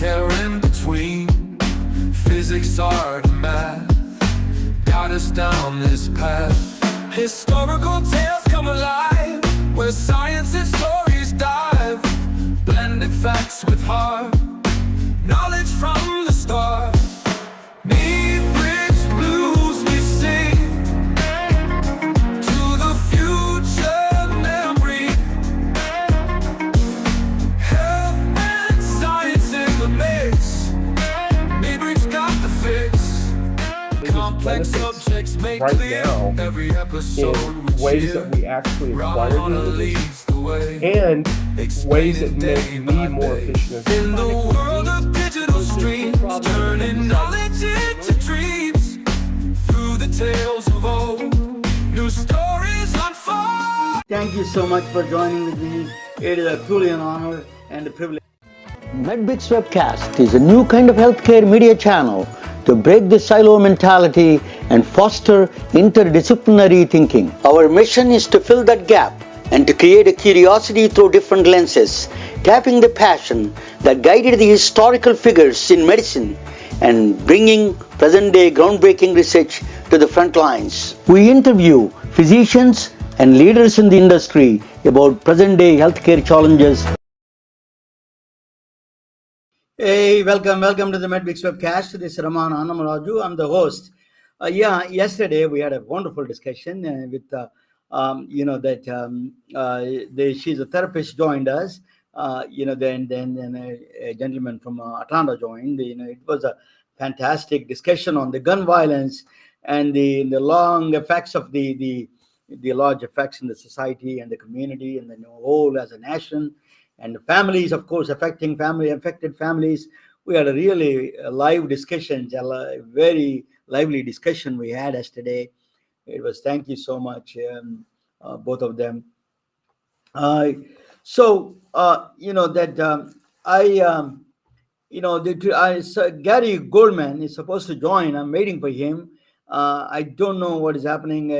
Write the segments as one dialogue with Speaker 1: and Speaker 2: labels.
Speaker 1: healthcare in between. Physics, art, and math got us down this path. Historical tales come alive, where science and stories dive. Blended facts with heart, knowledge from the start. Need bridge blues we sing to the future memory. Health and science in the mix. Midbridge got the fix. Complex subjects made
Speaker 2: right
Speaker 1: clear.
Speaker 2: now
Speaker 1: Every episode
Speaker 2: in ways that we actually acquire knowledge
Speaker 1: leads the way.
Speaker 2: and ways that make me more efficient.
Speaker 1: In the world of digital streams, turning knowledge into dreams. Through the tales of old, new stories unfold.
Speaker 3: Thank you so much for joining with me. It is truly an honor and a privilege.
Speaker 4: MedBix Webcast is a new kind of healthcare media channel to break the silo mentality and foster interdisciplinary thinking. Our mission is to fill that gap and to create a curiosity through different lenses, tapping the passion that guided the historical figures in medicine and bringing present-day groundbreaking research to the front lines. We interview physicians and leaders in the industry about present-day healthcare challenges.
Speaker 3: Hey, welcome to the MedBix Webcast. This is Raman Annamalaju. I'm the host. Yesterday we had a wonderful discussion with, she's a therapist joined us. Then a gentleman from Atlanta joined. It was a fantastic discussion on the gun violence and the long effects of the large effects in the society and the community and the whole as a nation. And the families, of course, affected families. We had a really live discussion, a very lively discussion we had yesterday. It was, thank you so much, both of them. Gary Goldman is supposed to join. I'm waiting for him. I don't know what is happening.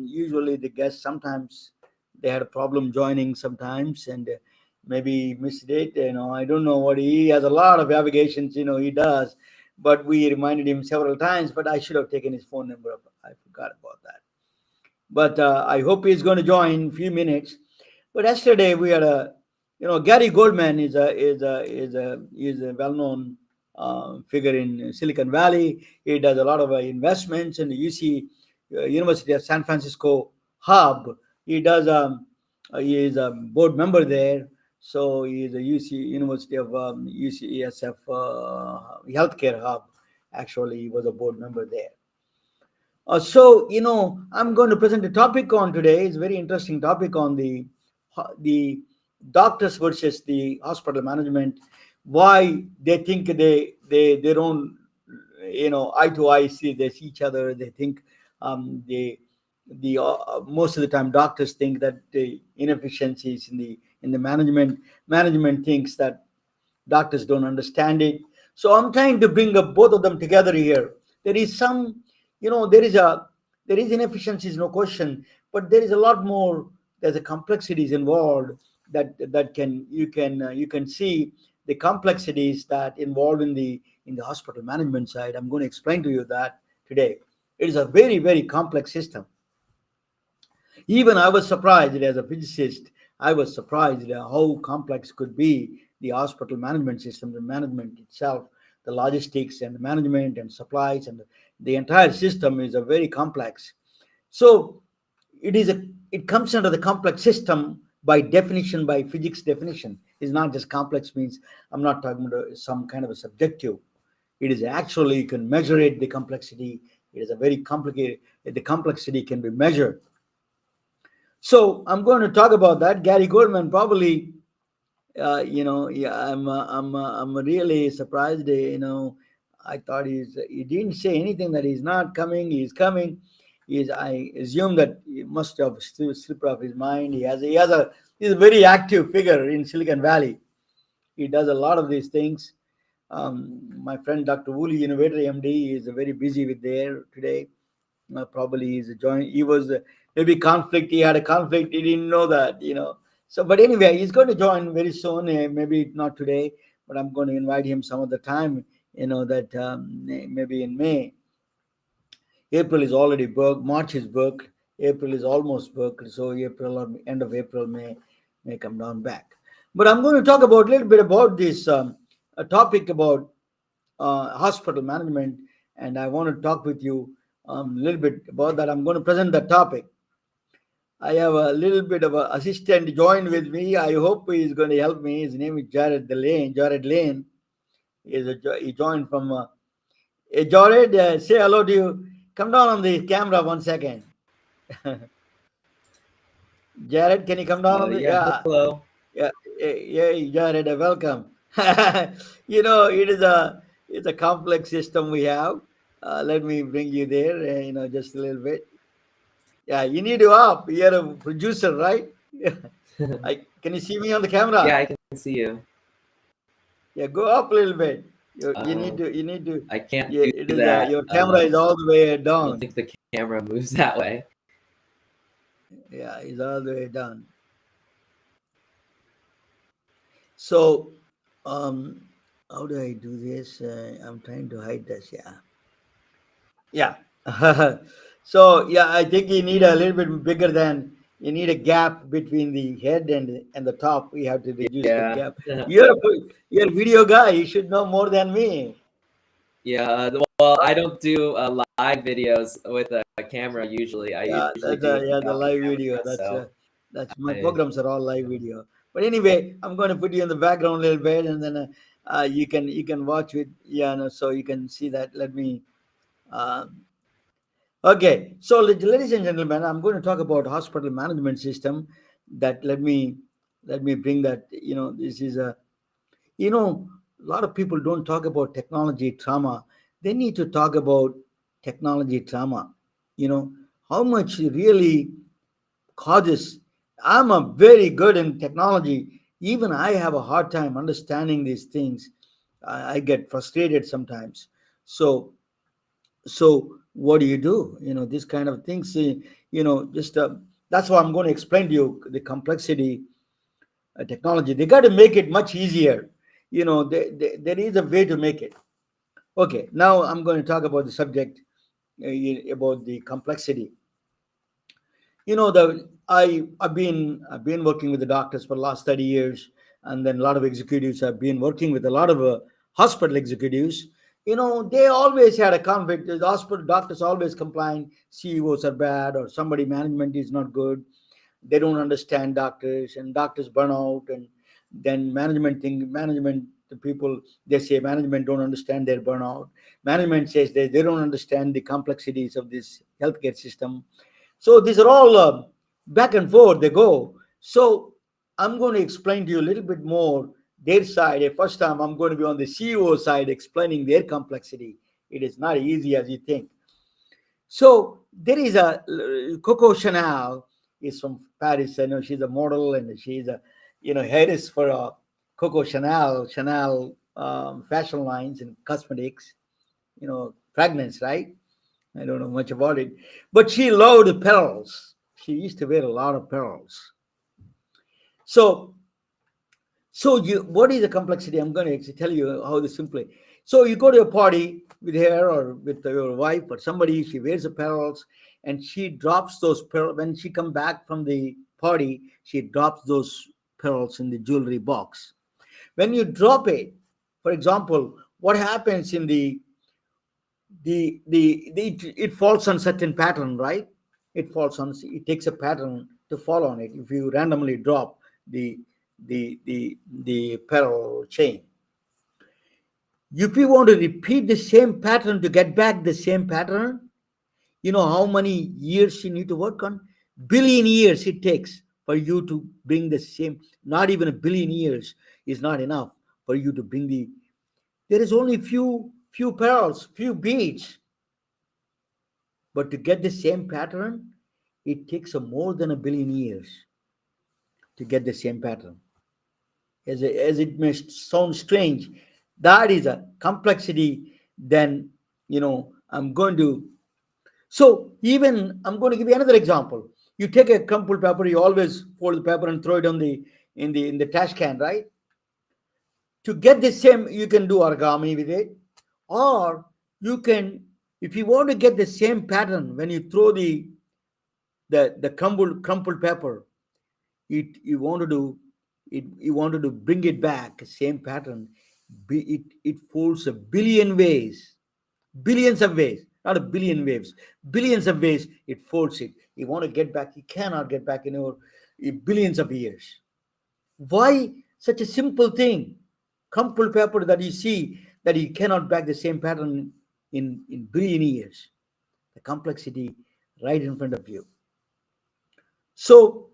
Speaker 3: Usually the guests, sometimes they had a problem joining sometimes, and maybe missed it. I don't know what he has a lot of navigations, he does, but we reminded him several times, but I should have taken his phone number up. I forgot about that. But I hope he's going to join in a few minutes. But yesterday we had Gary Goldman is a well-known figure in Silicon Valley. He does a lot of investments in the University of San Francisco hub. He is a board member there. So he is a University of UCSF healthcare hub. Actually, he was a board member there. I'm going to present a topic on today. It's a very interesting topic on the doctors versus the hospital management. Why they think they don't, eye to eye they see each other. They think most of the time doctors think that the inefficiencies in the management thinks that doctors don't understand it. So I'm trying to bring up both of them together here. There is some, there is inefficiencies, no question, but there is a lot more. There's a complexities involved that you can see the complexities that involved in the hospital management side. I'm going to explain to you that today. It is a very, very complex system. Even I was surprised as a physicist. I was surprised at how complex could be the hospital management system, the management itself, the logistics and the management and supplies, and the entire system is a very complex. So it comes under the complex system by definition, by physics definition. It's not just complex means I'm not talking about some kind of a subjective. It is actually, you can measure it, the complexity. It is a very complicated, the complexity can be measured. So I'm going to talk about that. Gary Goldman probably, I'm really surprised. I thought he didn't say anything that he's not coming. He's coming. I assume that he must have slipped off his mind. He's a very active figure in Silicon Valley. He does a lot of these things. My friend Dr. Woolley, innovator MD, is very busy with there today. Probably he's joined. He was maybe conflict. He had a conflict. He didn't know that, So, but anyway, he's going to join very soon. Maybe not today, but I'm going to invite him some other time. That maybe in May. April is already booked. March is booked. April is almost booked. So April or end of April may come down back. But I'm going to talk about a little bit about this a topic about hospital management, and I want to talk with you a little bit about that. I'm going to present the topic. I have a little bit of an assistant joined with me. I hope he's going to help me. His name is Jared Lane. Jared Lane he joined from. Hey, Jared, say hello to you. Come down on the camera 1 second. Jared, can you come down on the?
Speaker 5: Yeah, hello.
Speaker 3: Yeah, yeah, Jared, welcome. It's a complex system we have. Let me bring you there. Just a little bit. Yeah, you need to up. You're a producer, right? Can you see me on the camera?
Speaker 5: Yeah, I can see you.
Speaker 3: Yeah, go up a little bit. You need to.
Speaker 5: I can't
Speaker 3: It
Speaker 5: do
Speaker 3: is
Speaker 5: that.
Speaker 3: your camera is all the way
Speaker 5: I
Speaker 3: down.
Speaker 5: don't think the camera moves that way.
Speaker 3: Yeah, it's all the way down. So, how do I do this? I'm trying to hide this. Yeah. So yeah, I think you need a little bit bigger than you need a gap between the head and the top. We have to reduce the gap. You're a video guy. You should know more than me.
Speaker 5: Yeah, well, I don't do live videos with a camera usually. I usually do
Speaker 3: The live video.
Speaker 5: camera,
Speaker 3: That's my programs are all live video. But anyway, I'm going to put you in the background a little bit, and then you can watch it. So you can see that. Let me. Okay, so ladies and gentlemen, I'm going to talk about hospital management system. That let me bring that. This is a lot of people don't talk about technology trauma. They need to talk about technology trauma. How much really causes. I'm a very good in technology. Even I have a hard time understanding these things. I get frustrated sometimes. So what do you do? This kind of things. Just that's why I'm going to explain to you the complexity technology. They got to make it much easier. There is a way to make it. Okay, now I'm going to talk about the subject about the complexity. I've been working with the doctors for the last 30 years, and then a lot of executives have been working with a lot of hospital executives. They always had a conflict. The hospital doctors always complain CEOs are bad, or somebody management is not good. They don't understand doctors, and doctors burn out. And then the people, they say management don't understand their burnout. Management says they don't understand the complexities of this healthcare system. So these are all back and forth they go. So I'm going to explain to you a little bit more their side. First time I'm going to be on the CEO side explaining their complexity. It is not easy as you think. So there is a Coco Chanel is from Paris. I know she's a model, and she's a heiress for Coco Chanel fashion lines and cosmetics, fragrance, right? I don't know much about it, but she loved pearls. She used to wear a lot of pearls. So what is the complexity? I'm going to tell you how this simply. So you go to a party with her or with your wife or somebody. She wears the pearls, and she drops those pearls when she come back from the party. She drops those pearls in the jewelry box. When you drop it, for example, what happens in it falls on certain pattern, right? It takes a pattern to fall on it. If you randomly drop the pearl chain, if you want to repeat the same pattern to get back the same pattern, how many years you need to work on? Billion years it takes for you to bring the same. Not even a billion years is not enough for you to bring there is only few pearls, few beads. But to get the same pattern, it takes more than a billion years to get the same pattern. As it may sound strange, that is a complexity. Then I'm going to give you another example. You take a crumpled paper, you always fold the paper and throw it in the trash can, right? To get the same, you can do origami with it, or you can, if you want to get the same pattern when you throw the crumpled paper, you wanted to you wanted to bring it back same pattern. It folds a billion ways, billions of ways, not a billion waves, billions of ways it folds it. You want to get back, you cannot get back in billions of years. Why such a simple thing, crumpled paper that you see, that you cannot back the same pattern in billion years? The complexity right in front of you. So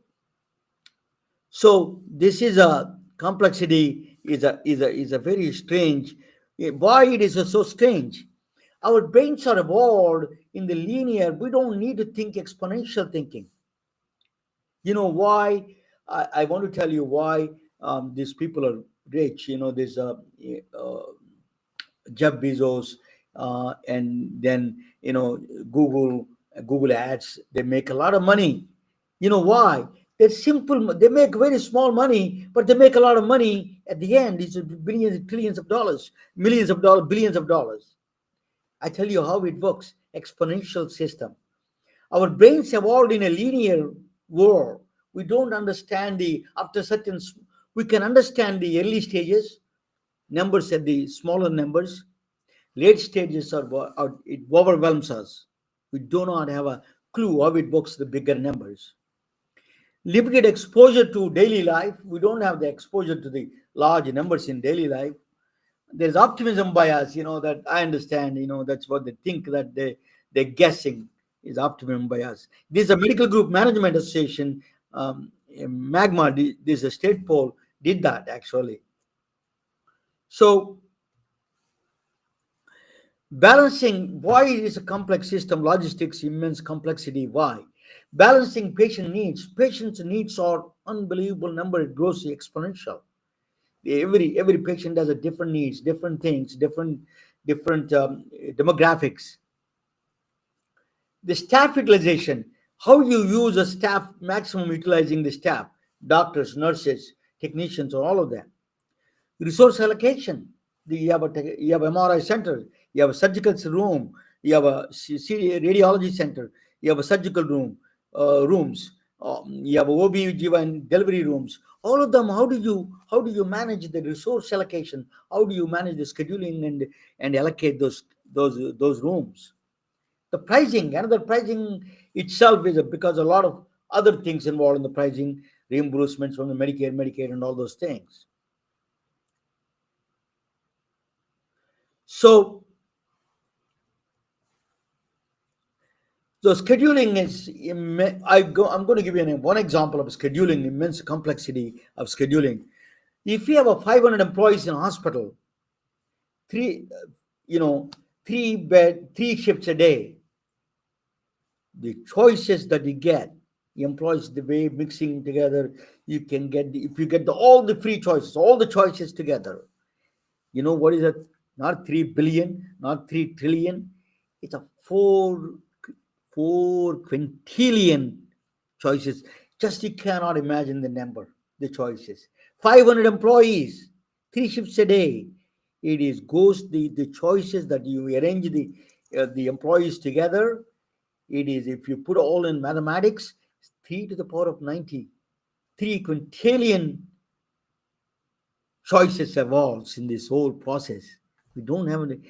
Speaker 3: so this is a complexity, is a very strange. Why it is so strange? Our brains are evolved in the linear. We don't need to think exponential thinking. You know why? I want to tell you why these people are rich. There's uh, Jeff Bezos, and then Google Ads. They make a lot of money. You know why? They're simple. They make very small money, but they make a lot of money at the end. It's billions, trillions of dollars, millions of dollars, billions of dollars. I tell you how it works. Exponential system. Our brains evolved in a linear world. We don't understand the after certain. We can understand the early stages, numbers at the smaller numbers. Late stages it overwhelms us. We do not have a clue how it works the bigger numbers. Limited exposure to daily life. We don't have the exposure to the large numbers in daily life. There's optimism bias, that I understand, that's what they think, that they're guessing is optimism bias. This is a medical group management association, magma, this is a state poll, did that actually. So balancing, why it is a complex system, logistics, immense complexity, why? Balancing patients' needs are unbelievable number, it grows exponential. Every patient has a different needs, different things, different demographics. The staff utilization, how you use a staff, maximum utilizing the staff, doctors, nurses, technicians, or all of that. Resource allocation, you have MRI center, you have a surgical room, you have a radiology center, you have a surgical rooms, you have OB/GYN delivery rooms. All of them, how do you manage the resource allocation? How do you manage the scheduling and allocate those rooms? The pricing, another pricing itself is because a lot of other things involved in the pricing, reimbursements from the Medicare, Medicaid, and all those things. So scheduling is, I'm going to give you one example of scheduling, immense complexity of scheduling. If you have a 500 employees in a hospital, three shifts a day, the choices that you get, the employees, the way mixing together, you can get, if you get all the free choices, all the choices together, what is it? Not 3 billion, not 3 trillion. It's a 4 quintillion choices. Just you cannot imagine the number, the choices. 500 employees, 3 shifts a day. It is goes the choices that you arrange the employees together. It is, if you put all in mathematics, 3 to the power of 90, 3 quintillion choices evolves in this whole process. We don't have any.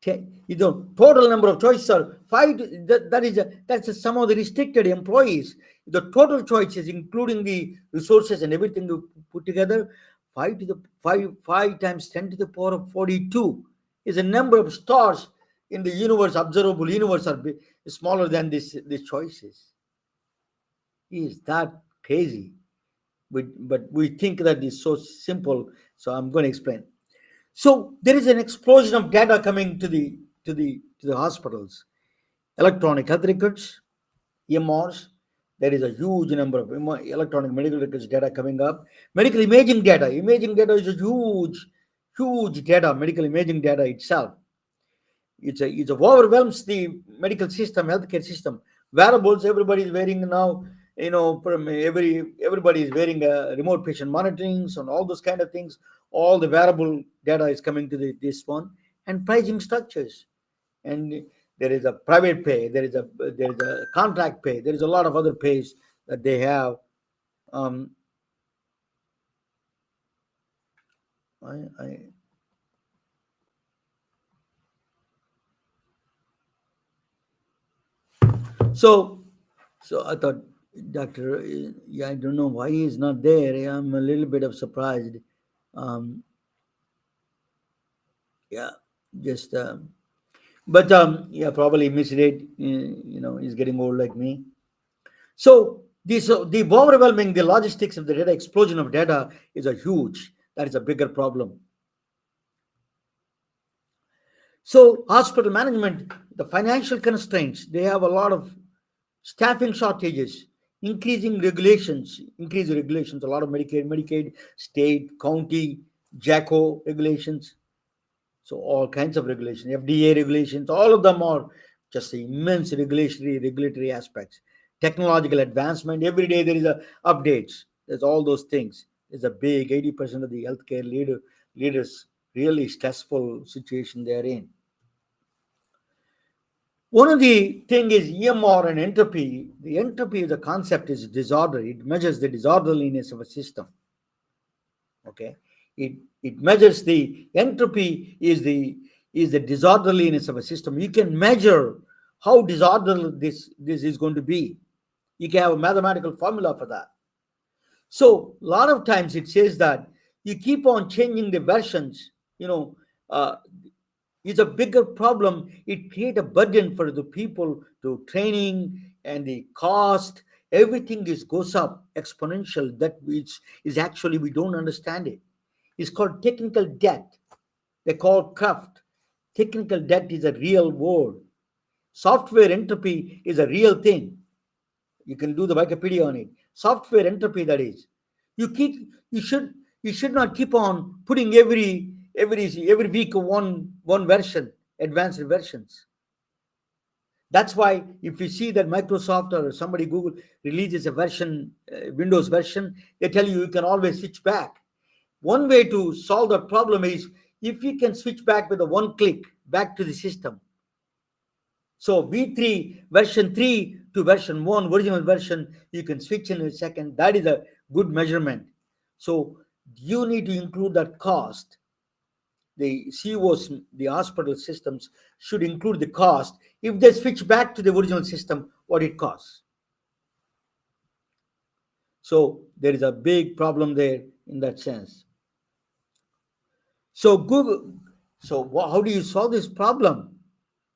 Speaker 3: Total number of choices are 5. That's the sum of the restricted employees. The total choices, including the resources and everything you put together, 5 times 10 to the power of 42 is a number of stars in the universe, observable universe, are smaller than these choices. Is that crazy? But we think that is so simple. So I'm going to explain. So there is an explosion of data coming to the hospitals. Electronic health records, EMRs. There is a huge number of electronic medical records data coming up. Medical imaging data. Imaging data is a huge data. Medical imaging data itself. It overwhelms the medical system, healthcare system. Wearables. Everybody is wearing now. From everybody is wearing remote patient monitorings and all those kind of things. all the variable data is coming to this one, and pricing structures. And there is a private pay, there is a contract pay, there is a lot of other pays that they have. Um, I so so I thought, Doctor, yeah, I don't know why he's not there. I'm a little bit of surprised. Um, yeah, just but yeah, probably misread. He's getting old like me. So this the overwhelming the logistics of the data explosion of data is a huge. That is a bigger problem. So hospital management, the financial constraints, they have a lot of staffing shortages, increased regulations, a lot of Medicaid, state, county, JACO regulations. So all kinds of regulations, FDA regulations, all of them are just the immense regulatory aspects. Technological advancement, every day there is a updates. There's all those things. There's a big 80% of the healthcare leaders really stressful situation they're in. One of the thing is EMR and entropy. The entropy is a concept is disorder. It measures the disorderliness of a system. Okay, it measures the entropy is the disorderliness of a system. You can measure how disorderly this is going to be. You can have a mathematical formula for that. So a lot of times it says that you keep on changing the versions. Uh, is a bigger problem. It create a burden for the people to training and the cost. Everything is goes up exponential. That which is actually we don't understand it. It's called technical debt. They call craft. Technical debt is a real word. Software entropy is a real thing. You can do the Wikipedia on it. Software entropy, that is. You keep you should not keep on putting every week one version, advanced versions. That's why if you see that Microsoft or somebody Google releases a version, Windows version, they tell you can always switch back. One way to solve the problem is if you can switch back with a one click back to the system. So V3 version 3 to version 1 original version, you can switch in a second. That is a good measurement. So you need to include that cost. The COs, the hospital systems should include the cost. If they switch back to the original system, what it costs. So there is a big problem there in that sense. So Google, so how do you solve this problem?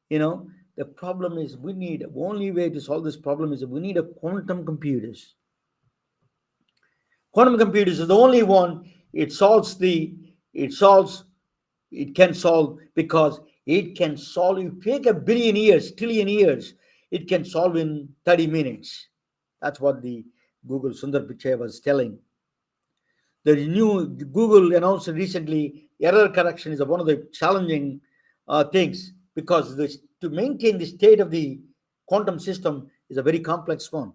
Speaker 3: The problem is the only way to solve this problem is we need a quantum computers. Quantum computers is the only one. It can solve because it can solve. You take a billion years, trillion years, it can solve in 30 minutes. That's what the Google Sundar Pichai was telling. The new Google announced recently error correction is one of the challenging things because to maintain the state of the quantum system is a very complex one.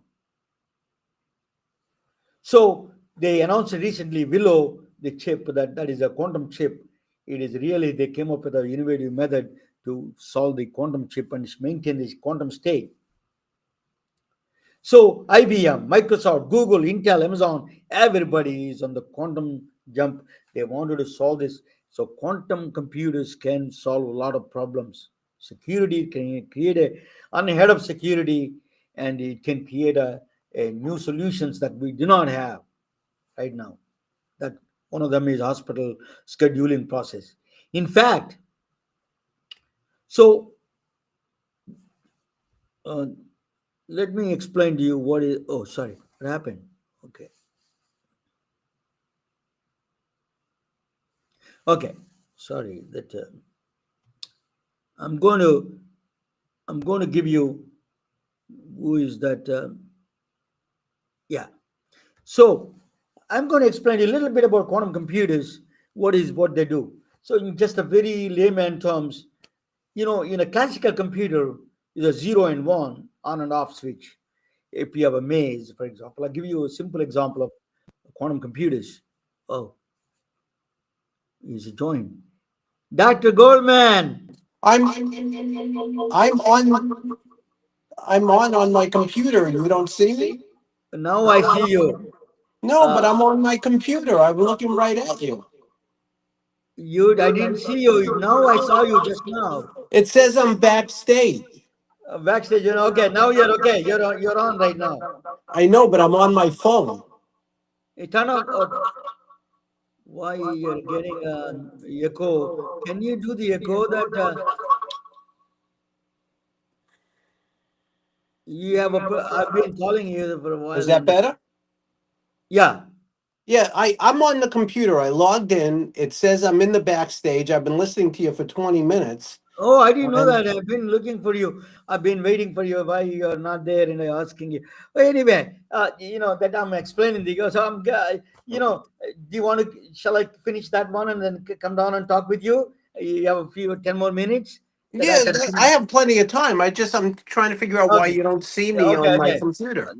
Speaker 3: So they announced recently Willow, the chip that is a quantum chip. It is really they came up with an innovative method to solve the quantum chip and maintain this quantum state. So IBM, Microsoft, Google, Intel, Amazon, everybody is on the quantum jump. They wanted to solve this. So quantum computers can solve a lot of problems. Security can create a unheard of security, and it can create a new solutions that we do not have right now. That one of them is hospital scheduling process. In fact, so uh, let me explain to you what is. Oh, sorry, what happened? Okay. Okay, sorry that I'm going to give you who is that? Yeah. So I'm going to explain a little bit about quantum computers. What they do? So in just a very layman terms, in a classical computer is a 0 and 1 on and off switch. If you have a maze, for example, I'll give you a simple example of quantum computers. Oh, He's joined. Dr. Goldman.
Speaker 6: I'm I'm on my computer. You don't see me?
Speaker 3: Now I see you.
Speaker 6: No, but I'm on my computer. I'm looking right at you.
Speaker 3: I didn't see you. Now I saw you just now.
Speaker 6: It says I'm backstage.
Speaker 3: Backstage. Okay. Now you're okay. You're on right now.
Speaker 6: I know, but I'm on my phone.
Speaker 3: Turn on. Why you're getting an echo? Can you do the echo that you have I've been calling you for a while.
Speaker 6: Is that better?
Speaker 3: Yeah.
Speaker 6: Yeah, I'm on the computer. I logged in. It says I'm in the backstage. I've been listening to you for 20 minutes.
Speaker 3: Oh, I didn't know
Speaker 6: And-
Speaker 3: that. I've been looking for you. I've been waiting for you. Why you're not there? And I'm asking you. Well, anyway, that I'm explaining the. So do you want to? Shall I finish that one and then come down and talk with you? You have a few 10 more minutes. That
Speaker 6: Yeah,
Speaker 3: can
Speaker 6: I have plenty of time. I'm trying to figure out why
Speaker 3: Okay.
Speaker 6: you don't see
Speaker 3: Yeah,
Speaker 6: me
Speaker 3: okay,
Speaker 6: on my
Speaker 3: okay.
Speaker 6: computer.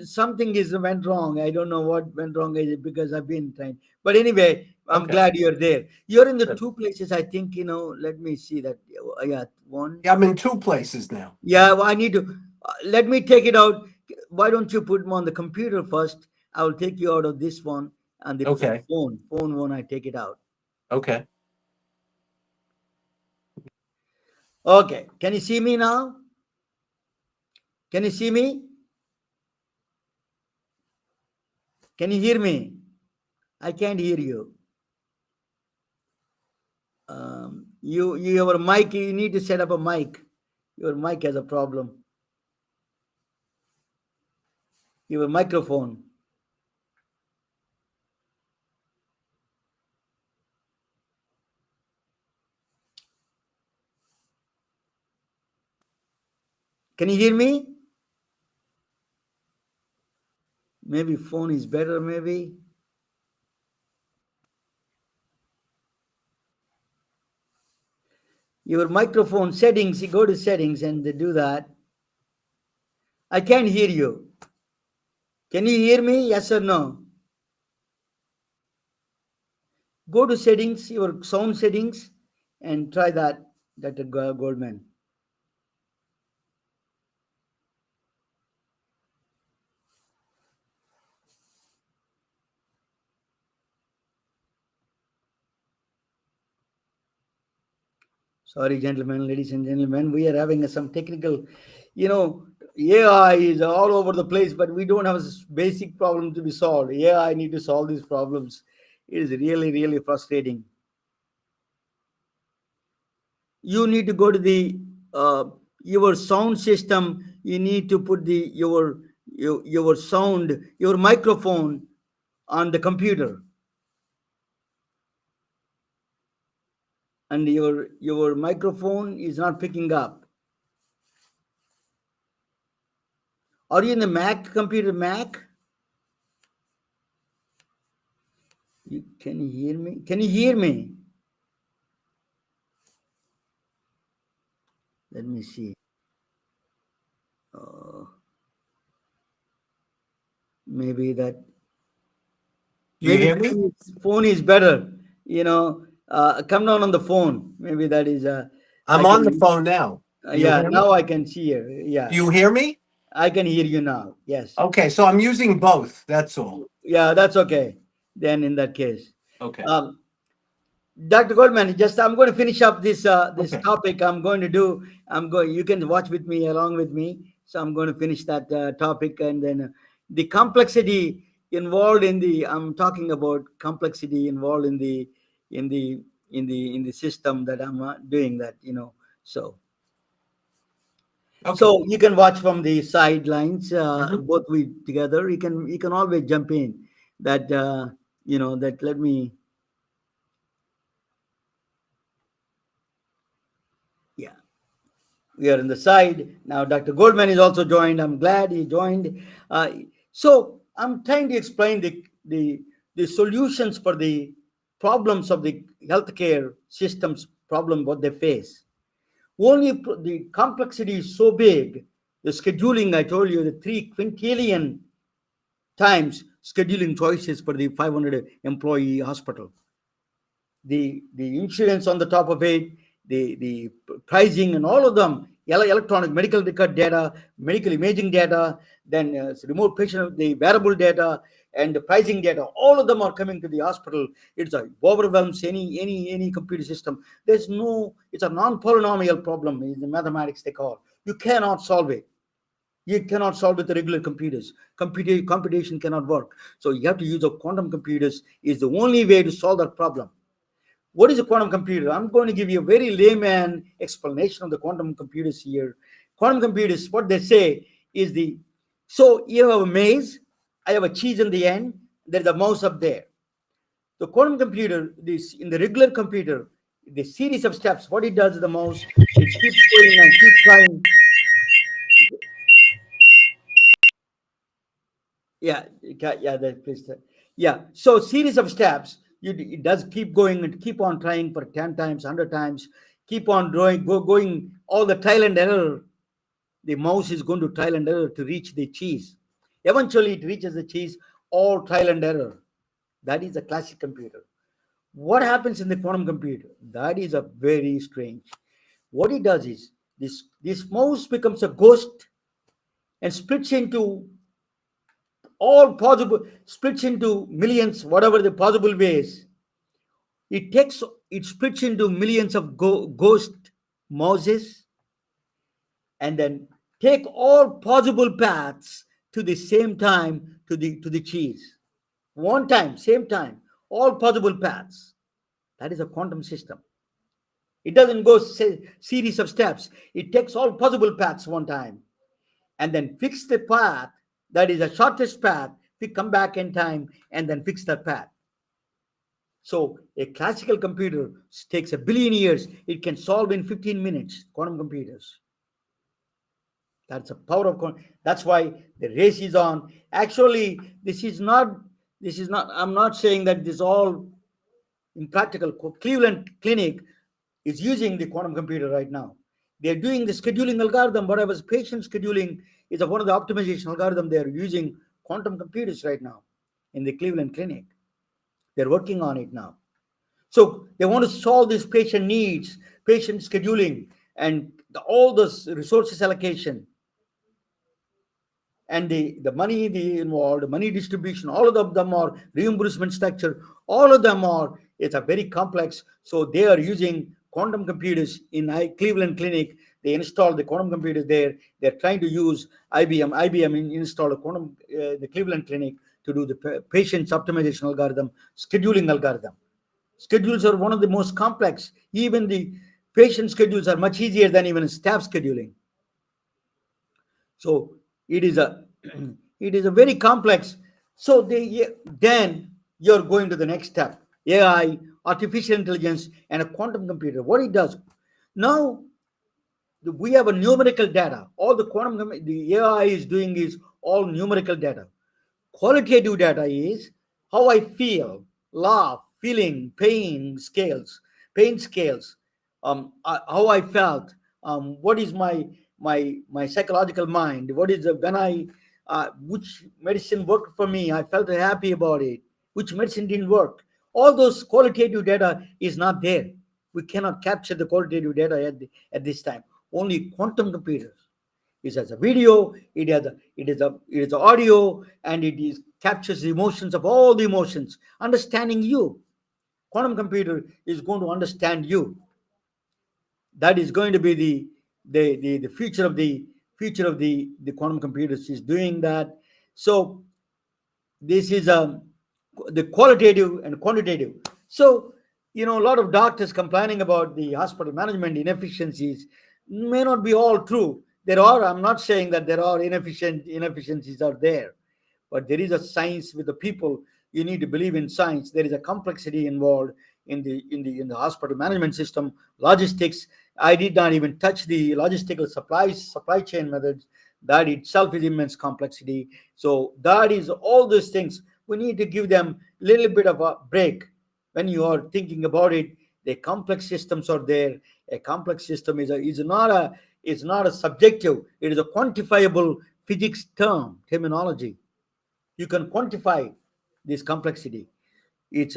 Speaker 3: Something is went wrong. I don't know what went wrong because I've been trying. But anyway, I'm
Speaker 6: Okay.
Speaker 3: glad you're there. You're in the
Speaker 6: Good.
Speaker 3: two places. I think let me see that. Yeah, one.
Speaker 6: Yeah, I'm in two places now.
Speaker 3: Yeah, well, I need to. Let me take it out. Why don't you put them on the computer first? I will take you out of this one and the
Speaker 6: Okay.
Speaker 3: phone one. I take it out.
Speaker 6: Okay.
Speaker 3: Okay. Can you see me now? Can you see me? Can you hear me? I can't hear you. Your mic. You need to set up a mic. Your mic has a problem. Your microphone. Can you hear me? Maybe phone is better. Maybe. Your microphone settings. You go to settings and they do that. I can't hear you. Can you hear me? Yes or no? Go to settings, your sound settings, and try that, Dr. Goldman. Sorry, gentlemen, ladies and gentlemen, we are having some technical, AI is all over the place, but we don't have a basic problem to be solved. AI need to solve these problems. It is really, really frustrating. You need to go to the your sound system. You need to put your sound, your microphone on the computer, and your microphone is not picking up. Are you in the Mac computer? Mac? Can you hear me? Can you hear me? Let me see. Maybe that.
Speaker 6: Do you
Speaker 3: Maybe
Speaker 6: hear me?
Speaker 3: phone is better. Come down on the phone. Maybe that is.
Speaker 6: I'm
Speaker 3: I
Speaker 6: on the
Speaker 3: can.
Speaker 6: phone now. Do you
Speaker 3: Yeah.
Speaker 6: hear me?
Speaker 3: Now I can see you. Yeah.
Speaker 6: Do you hear me?
Speaker 3: I can hear you now. Yes.
Speaker 6: Okay, so I'm using both. That's all.
Speaker 3: Yeah, that's okay. Then in that case.
Speaker 6: Okay.
Speaker 3: Dr. Goldman, just I'm going to finish up this
Speaker 6: Okay.
Speaker 3: topic. You can watch with me along with me. So I'm going to finish that topic, and then the complexity involved in the. I'm talking about complexity involved in the system that I'm doing that. So.
Speaker 6: Okay.
Speaker 3: So you can watch from the sidelines,
Speaker 6: Mhm.
Speaker 3: both we together. You can always jump in. That that let me. Yeah. We are on the side now. Dr. Goldman is also joined. I'm glad he joined. So I'm trying to explain the solutions for the problems of the healthcare systems problem what they face. Only the complexity is so big. The scheduling, I told you, the 3 quintillion times scheduling choices for the 500 employee hospital. the insurance on the top of it, the pricing and all of them, electronic medical record data, medical imaging data, then remote patient, the wearable data, and the pricing data, all of them are coming to the hospital. It's a overwhelms any computer system. There's no, it's a non-polynomial problem in the mathematics they call. You cannot solve it. You cannot solve with the regular computers. Computation cannot work. So you have to use of quantum computers is the only way to solve that problem. What is a quantum computer? I'm going to give you a very layman explanation of the quantum computers here. Quantum computers, what they say is so you have a maze, I have a cheese in the end, there's a mouse up there. The quantum computer, in the regular computer, the series of steps, what it does is the mouse, it keeps going and keeps trying. Yeah. So series of steps. It does keep going and keep on trying for 10 times, 100 times. Keep on going all the trial and error. The mouse is going to trial and error to reach the cheese. Eventually, it reaches the cheese. All trial and error. That is a classic computer. What happens in the quantum computer? That is a very strange. What it does is this mouse becomes a ghost and splits into millions, whatever the possible ways. It splits into millions of ghost mouses, and then take all possible paths to the same time to the cheese. One time, same time, all possible paths. That is a quantum system. It doesn't go series of steps. It takes all possible paths one time and then fix the path that is the shortest path. We come back in time and then fix that path. So a classical computer takes 1 billion years. It can solve in 15 minutes, quantum computers. That's the power of quantum. That's why the race is on. Actually, this is not, I'm not saying that this all impractical. Cleveland Clinic is using the quantum computer right now. They're doing the scheduling algorithm. Whatever patient scheduling is one of the optimization algorithm. They're using quantum computers right now in the Cleveland Clinic. They're working on it now. So they want to solve these patient needs, patient scheduling, and all this resources allocation, and the money involved, the money distribution, all of them are reimbursement structure. All of them are, it's a very complex. So they are using quantum computers in Cleveland Clinic. They installed the quantum computers there. They're trying to use IBM. IBM installed a quantum, the Cleveland Clinic to do the patient's optimization algorithm, scheduling algorithm. Schedules are one of the most complex. Even the patient schedules are much easier than even staff scheduling. So it is a very complex. So then you're going to the next step: AI, artificial intelligence, and a quantum computer. What it does now, we have a numerical data. All the AI is doing is all numerical data. Qualitative data is how I feel, laugh, feeling, pain scales, how I felt, what is my psychological mind, what is when I which medicine worked for me, I felt happy about it, which medicine didn't work. All those qualitative data is not there. We cannot capture the qualitative data at this time. Only quantum computers. It has a video, it is audio, and it captures the emotions of all the emotions, understanding you. Quantum computer is going to understand you. That is going to be the future of the quantum computers is doing that. So this is the qualitative and quantitative. So a lot of doctors complaining about the hospital management inefficiencies may not be all true. There are, I'm not saying that there are inefficiencies are there, but there is a science with the people. You need to believe in science. There is a complexity involved in the hospital management system, logistics. I did not even touch the logistical supply chain methods. That itself is immense complexity. So that is all those things. We need to give them a little bit of a break when you are thinking about it. The complex systems are there. A complex system is not a subjective. It is a quantifiable physics terminology. You can quantify this complexity. It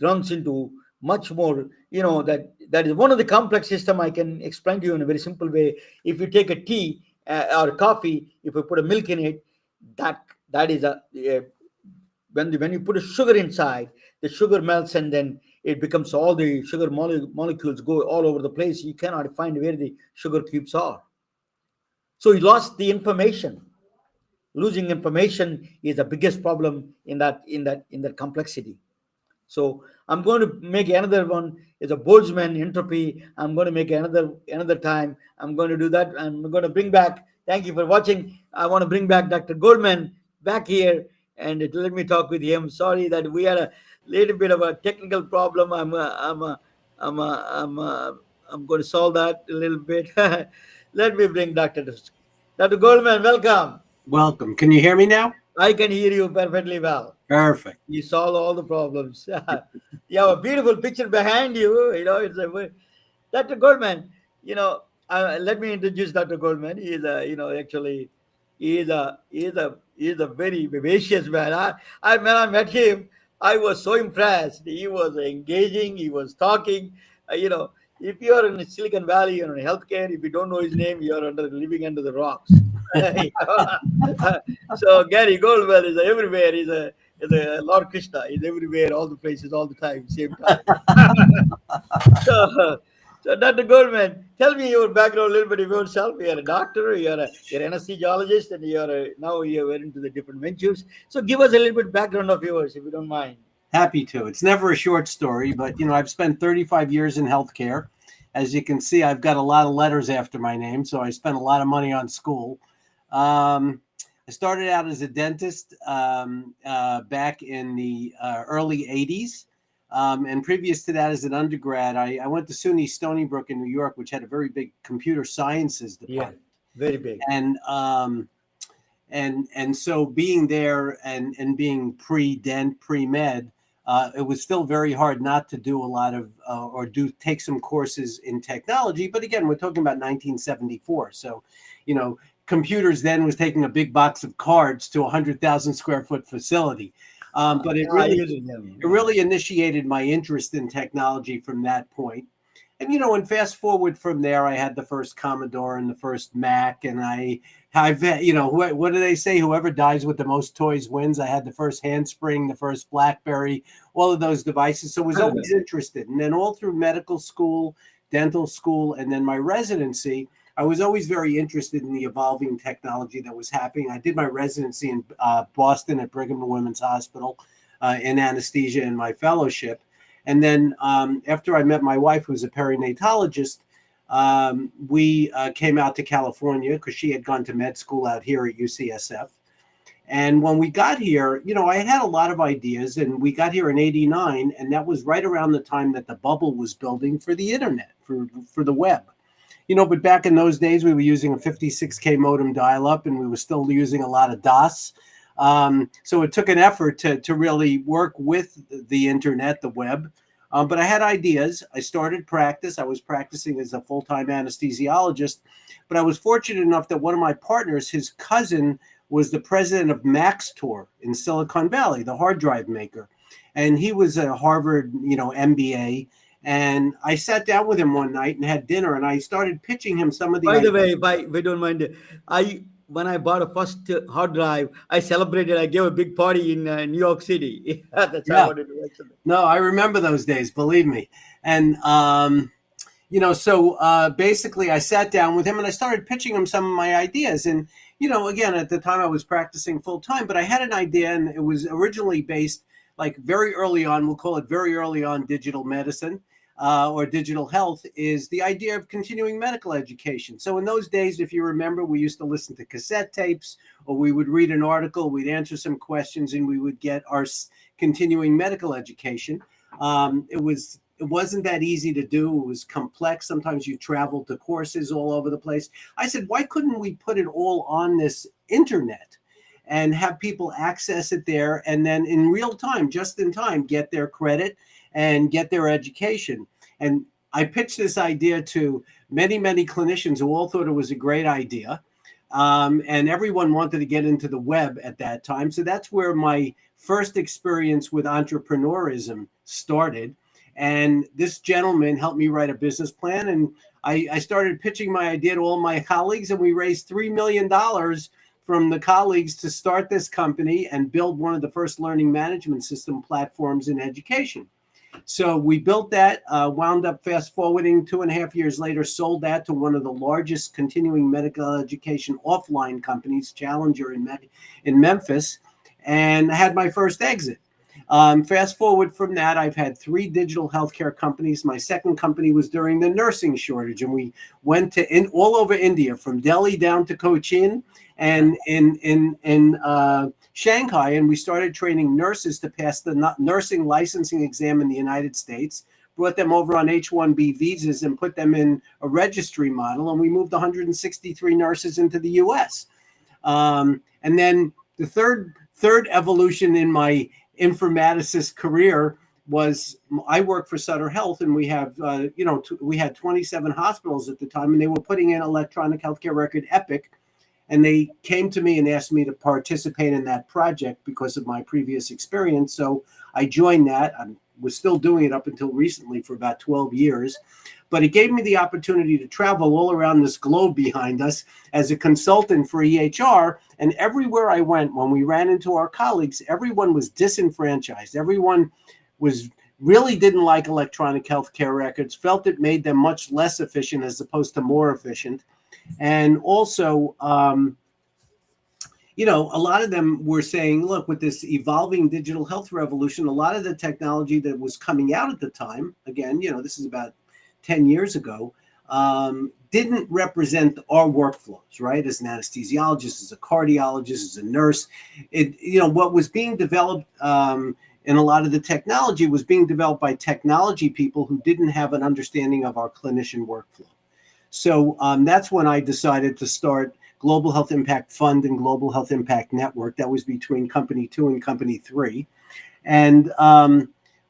Speaker 3: runs into much more, that is one of the complex system I can explain to you in a very simple way. If you take a tea or coffee, if you put a milk in it, that is when you put a sugar inside, the sugar melts and then it becomes all the sugar molecules go all over the place. You cannot find where the sugar cubes are. So you lost the information. Losing information is the biggest problem in that complexity. So I'm going to make another one is a Boltzmann entropy. I'm going to make another time. I'm going to do that. I'm going to bring back. Thank you for watching. I want to bring back Dr. Goldman back here and let me talk with him. Sorry that we had a little bit of a technical problem. I'm going to solve that a little bit. Let me bring Dr. Goldman. Welcome.
Speaker 6: Welcome. Can you hear me now?
Speaker 3: I can hear you perfectly well.
Speaker 6: Perfect.
Speaker 3: You solve all the problems. You have a beautiful picture behind you. Dr. Goldman. Let me introduce Dr. Goldman. He is actually, he is a very vivacious man. When I met him, I was so impressed. He was engaging. He was talking. If you are in Silicon Valley or in healthcare, if you don't know his name, you are living under the rocks. So Gary Goldman is everywhere. He's a Lord Krishna. He's everywhere, all the places, all the time, same time. So Dr. Goldman, tell me your background a little bit of yourself. You're a doctor, you're an anesthesiologist, and now you're into the different ventures. So give us a little bit background of yours, if you don't mind.
Speaker 6: Happy to. It's never a short story, but I've spent 35 years in healthcare. As you can see, I've got a lot of letters after my name, so I spent a lot of money on school. I started out as a dentist back in the early 80s. And previous to that, as an undergrad, I went to SUNY Stony Brook in New York, which had a very big computer sciences department.
Speaker 3: Yeah, very big.
Speaker 6: And so being there and being pre-dent, pre-med, it was still very hard not to do a lot of take some courses in technology. But again, we're talking about 1974. So, computers then was taking a big box of cards to a 100,000 square foot facility. But it really initiated my interest in technology from that point. And, and fast forward from there, I had the first Commodore and the first Mac. And I've what do they say? Whoever dies with the most toys wins. I had the first Handspring, the first BlackBerry, all of those devices. So I was always interested. And then all through medical school, dental school, and then my residency, I was always very interested in the evolving technology that was happening. I did my residency in Boston at Brigham and Women's Hospital in anesthesia in my fellowship. And then after I met my wife, who's a perinatologist, we came out to California because she had gone to med school out here at UCSF. And when we got here, I had a lot of ideas, and we got here in '89, and that was right around the time that the bubble was building for the internet, for the web. But back in those days, we were using a 56K modem dial-up, and we were still using a lot of DOS. So it took an effort to really work with the internet, the web. But I had ideas. I started practice. I was practicing as a full-time anesthesiologist. But I was fortunate enough that one of my partners, his cousin, was the president of Maxtor in Silicon Valley, the hard drive maker. And he was a Harvard, MBA. And I sat down with him one night and had dinner, and I started pitching him some of the.
Speaker 3: By the way, if we don't mind, when I bought a first hard drive, I celebrated. I gave a big party in New York City. That's how I wanted to mention it.
Speaker 6: No, I remember those days. Believe me. And so basically, I sat down with him and I started pitching him some of my ideas. And again, at the time I was practicing full time, but I had an idea, and it was originally based like very early on. We'll call it very early on digital medicine. Or digital health is the idea of continuing medical education. So in those days, if you remember, we used to listen to cassette tapes, or we would read an article, we'd answer some questions, and we would get our continuing medical education. It wasn't that easy to do. It was complex. Sometimes you traveled to courses all over the place. I said, why couldn't we put it all on this internet and have people access it there, and then in real time, just in time, get their credit and get their education? And I pitched this idea to many, many clinicians who all thought it was a great idea. And everyone wanted to get into the web at that time. So that's where my first experience with entrepreneurism started. And this gentleman helped me write a business plan, and I started pitching my idea to all my colleagues, and we raised $3 million from the colleagues to start this company and build one of the first learning management system platforms in education. So we built that, wound up fast forwarding 2.5 years later, sold that to one of the largest continuing medical education offline companies, Challenger in Memphis, and had my first exit. Fast forward from that, I've had 3 digital healthcare companies. My second company was during the nursing shortage, and we went to all over India, from Delhi down to Cochin and in Shanghai, and we started training nurses to pass the nursing licensing exam in the United States, brought them over on H-1B visas and put them in a registry model, and we moved 163 nurses into the U.S. And then the third evolution in my informaticist career was I worked for Sutter Health, and we have we had 27 hospitals at the time, and they were putting in electronic healthcare record Epic. And they came to me and asked me to participate in that project because of my previous experience. So I joined that. I was still doing it up until recently for about 12 years. But it gave me the opportunity to travel all around this globe behind us as a consultant for EHR. And everywhere I went, when we ran into our colleagues, everyone was disenfranchised. Everyone really didn't like electronic healthcare records, felt it made them much less efficient as opposed to more efficient. And also, a lot of them were saying, look, with this evolving digital health revolution, a lot of the technology that was coming out at the time, again, this is about 10 years ago, didn't represent our workflows, right? As an anesthesiologist, as a cardiologist, as a nurse, what was being developed in a lot of the technology was being developed by technology people who didn't have an understanding of our clinician workflow. So that's when I decided to start Global Health Impact Fund and Global Health Impact Network. That was between Company 2 and Company 3. And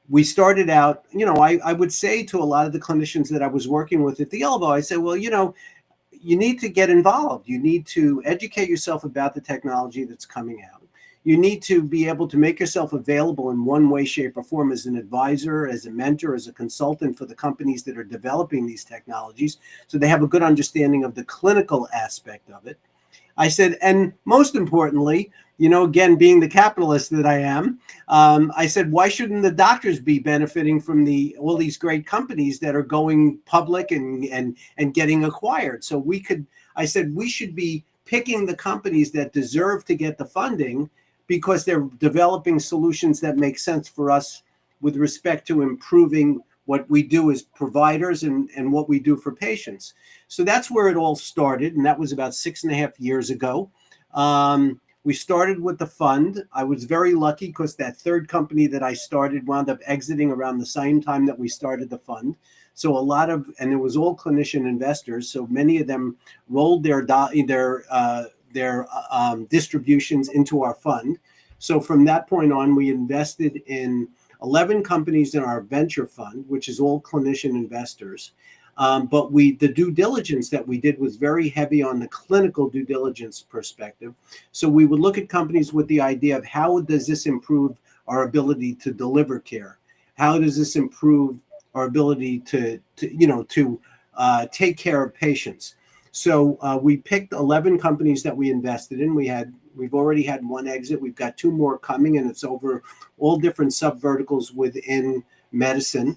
Speaker 6: we started out, I would say to a lot of the clinicians that I was working with at the elbow, I said, well, you need to get involved. You need to educate yourself about the technology that's coming out. You need to be able to make yourself available in one way, shape, or form as an advisor, as a mentor, as a consultant for the companies that are developing these technologies, so they have a good understanding of the clinical aspect of it. I said, and most importantly, again, being the capitalist that I am, I said, why shouldn't the doctors be benefiting from all these great companies that are going public and getting acquired? So I said, we should be picking the companies that deserve to get the funding, because they're developing solutions that make sense for us with respect to improving what we do as providers and what we do for patients. So that's where it all started, and that was about 6.5 years ago. We started with the fund. I was very lucky because that third company that I started wound up exiting around the same time that we started the fund. So and it was all clinician investors, so many of them rolled their distributions into our fund. So from that point on, we invested in 11 companies in our venture fund, which is all clinician investors. But the due diligence that we did was very heavy on the clinical due diligence perspective. So we would look at companies with the idea of how does this improve our ability to deliver care? How does this improve our ability to take care of patients? So we picked 11 companies that we invested in. We've already had one exit. We've got 2 more coming, and it's over all different sub-verticals within medicine.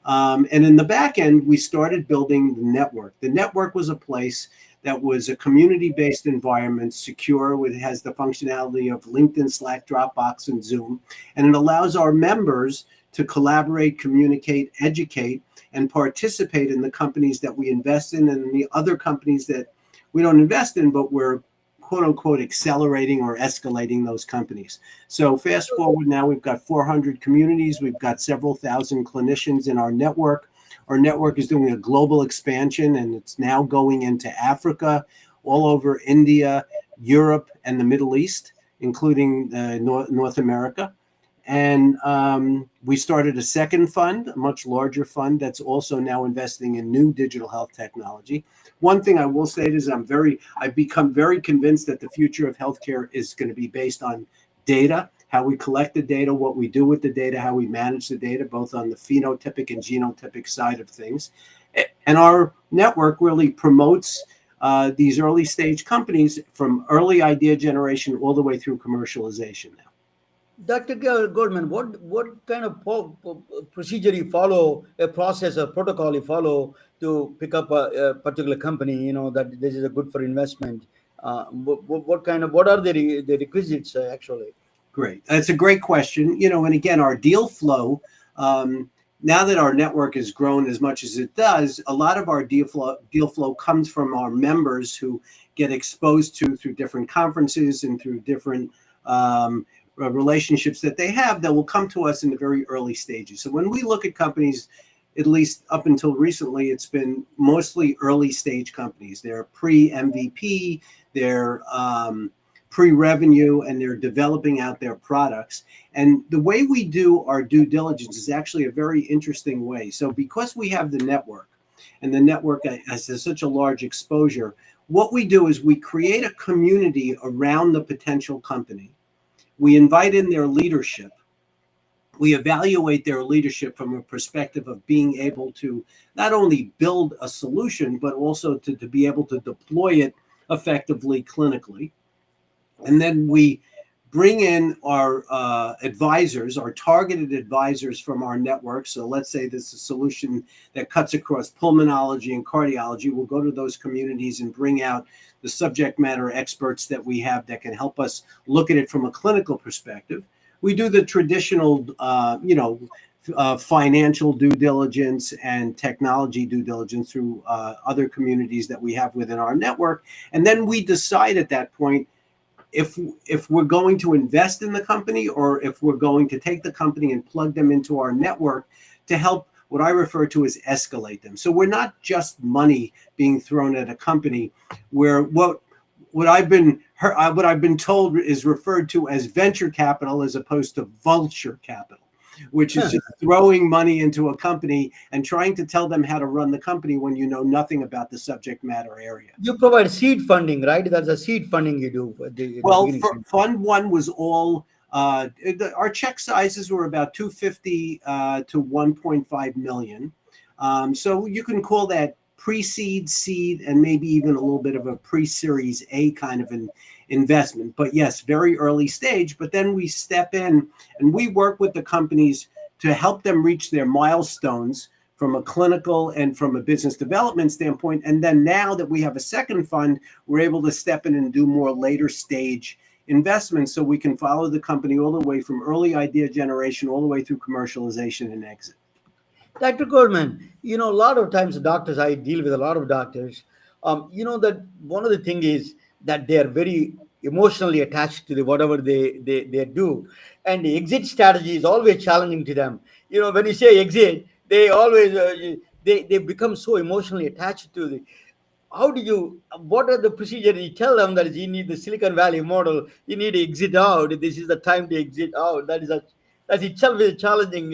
Speaker 6: And in the back end, we started building the network. The network was a place that was a community-based environment, secure. It has the functionality of LinkedIn, Slack, Dropbox, and Zoom. And it allows our members to collaborate, communicate, educate, and participate in the companies that we invest in and the other companies that we don't invest in, but we're quote unquote accelerating or escalating those companies. So fast forward now, we've got 400 communities. We've got several thousand clinicians in our network. Our network is doing a global expansion, and it's now going into Africa, all over India, Europe, and the Middle East, including North America. And we started a second fund, a much larger fund that's also now investing in new digital health technology. One thing I will say is I've become very convinced that the future of healthcare is going to be based on data, how we collect the data, what we do with the data, how we manage the data, both on the phenotypic and genotypic side of things. And our network really promotes these early stage companies from early idea generation all the way through commercialization now.
Speaker 3: Dr. Goldman, what kind of procedure you follow, a process or protocol you follow to pick up a particular company, that this is a good for investment? What are the requisites actually?
Speaker 6: Great. That's a great question. And again, our deal flow, now that our network has grown as much as it does, a lot of our deal flow comes from our members who get exposed to through different conferences and through different relationships that they have that will come to us in the very early stages. So when we look at companies, at least up until recently, it's been mostly early stage companies. They're pre-MVP, they're pre-revenue, and they're developing out their products. And the way we do our due diligence is actually a very interesting way. So because we have the network, and the network has such a large exposure, what we do is we create a community around the potential company. We invite in their leadership. We evaluate their leadership from a perspective of being able to not only build a solution, but also to be able to deploy it effectively clinically. And then we bring in our advisors, our targeted advisors from our network. So let's say this is a solution that cuts across pulmonology and cardiology. We'll go to those communities and bring out the subject matter experts that we have that can help us look at it from a clinical perspective. We do the traditional, financial due diligence and technology due diligence through other communities that we have within our network. And then we decide at that point if we're going to invest in the company or if we're going to take the company and plug them into our network to help what I refer to as escalate them. So we're not just money being thrown at a company where what I've been told is referred to as venture capital as opposed to vulture capital, which is just throwing money into a company and trying to tell them how to run the company when you know nothing about the subject matter area.
Speaker 3: You provide seed funding, right? That's a seed funding you do.
Speaker 6: Well, Fund 1 was all, our check sizes were about 250 to 1.5 million. So you can call that pre-seed, seed, and maybe even a little bit of a pre-series A kind of an investment. But yes, very early stage. But then we step in and we work with the companies to help them reach their milestones from a clinical and from a business development standpoint. And then now that we have a second fund, we're able to step in and do more later stage investments so we can follow the company all the way from early idea generation all the way through commercialization and exit.
Speaker 3: Dr. Goldman, a lot of times doctors, I deal with a lot of doctors, that one of the things is that they are very emotionally attached to whatever they do. And the exit strategy is always challenging to them. When you say exit, they always, they become so emotionally attached to what are the procedures you tell them that you need the Silicon Valley model, you need to exit out, this is the time to exit out. That itself is challenging.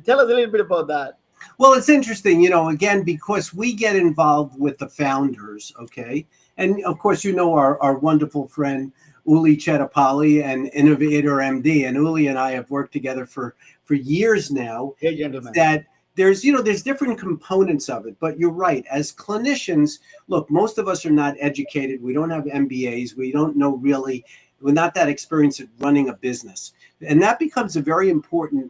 Speaker 3: Tell us a little bit about that.
Speaker 6: Well, it's interesting, again, because we get involved with the founders, okay? And of course, our wonderful friend, Uli Chetapalli and Innovator MD. And Uli and I have worked together for years now.
Speaker 3: Hey, gentlemen.
Speaker 6: That there's different components of it. But you're right. As clinicians, look, most of us are not educated. We don't have MBAs. We don't know really. We're not that experienced at running a business. And that becomes a very important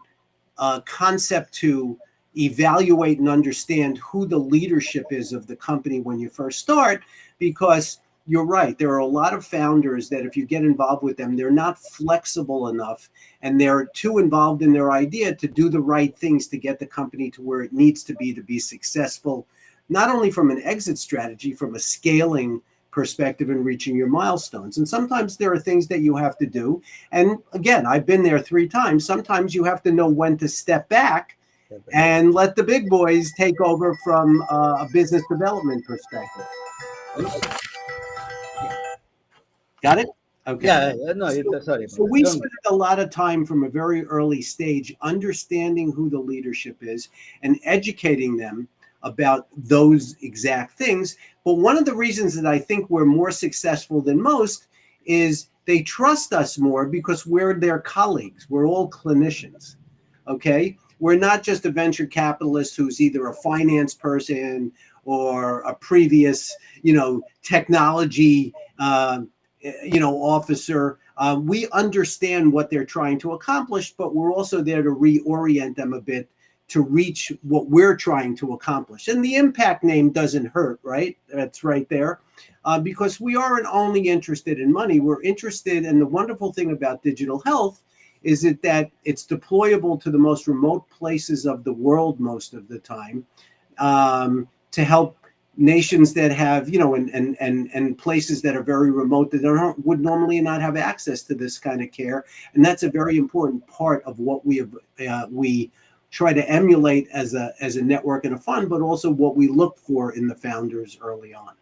Speaker 6: concept to evaluate and understand who the leadership is of the company when you first start, because you're right. There are a lot of founders that if you get involved with them, they're not flexible enough and they're too involved in their idea to do the right things to get the company to where it needs to be successful, not only from an exit strategy, from a scaling perspective and reaching your milestones. And sometimes there are things that you have to do. And again, I've been there 3 times. Sometimes you have to know when to step back and let the big boys take over from a business development perspective. Got it? Okay.
Speaker 3: Yeah, no, sorry.
Speaker 6: So we spend a lot of time from a very early stage understanding who the leadership is and educating them about those exact things. But one of the reasons that I think we're more successful than most is They trust us more because we're their colleagues. We're all clinicians. Okay. We're not just a venture capitalist who's either a finance person or a previous, technology, officer. We understand what they're trying to accomplish, but we're also there to reorient them a bit to reach what we're trying to accomplish. And the impact name doesn't hurt, right? That's right there. Because we aren't only interested in money, we're interested, and the wonderful thing about digital health is that it's deployable to the most remote places of the world most of the time, to help nations that have, and places that are very remote that would normally not have access to this kind of care. And that's a very important part of what we try to emulate as a network and a fund, but also what we look for in the founders early on.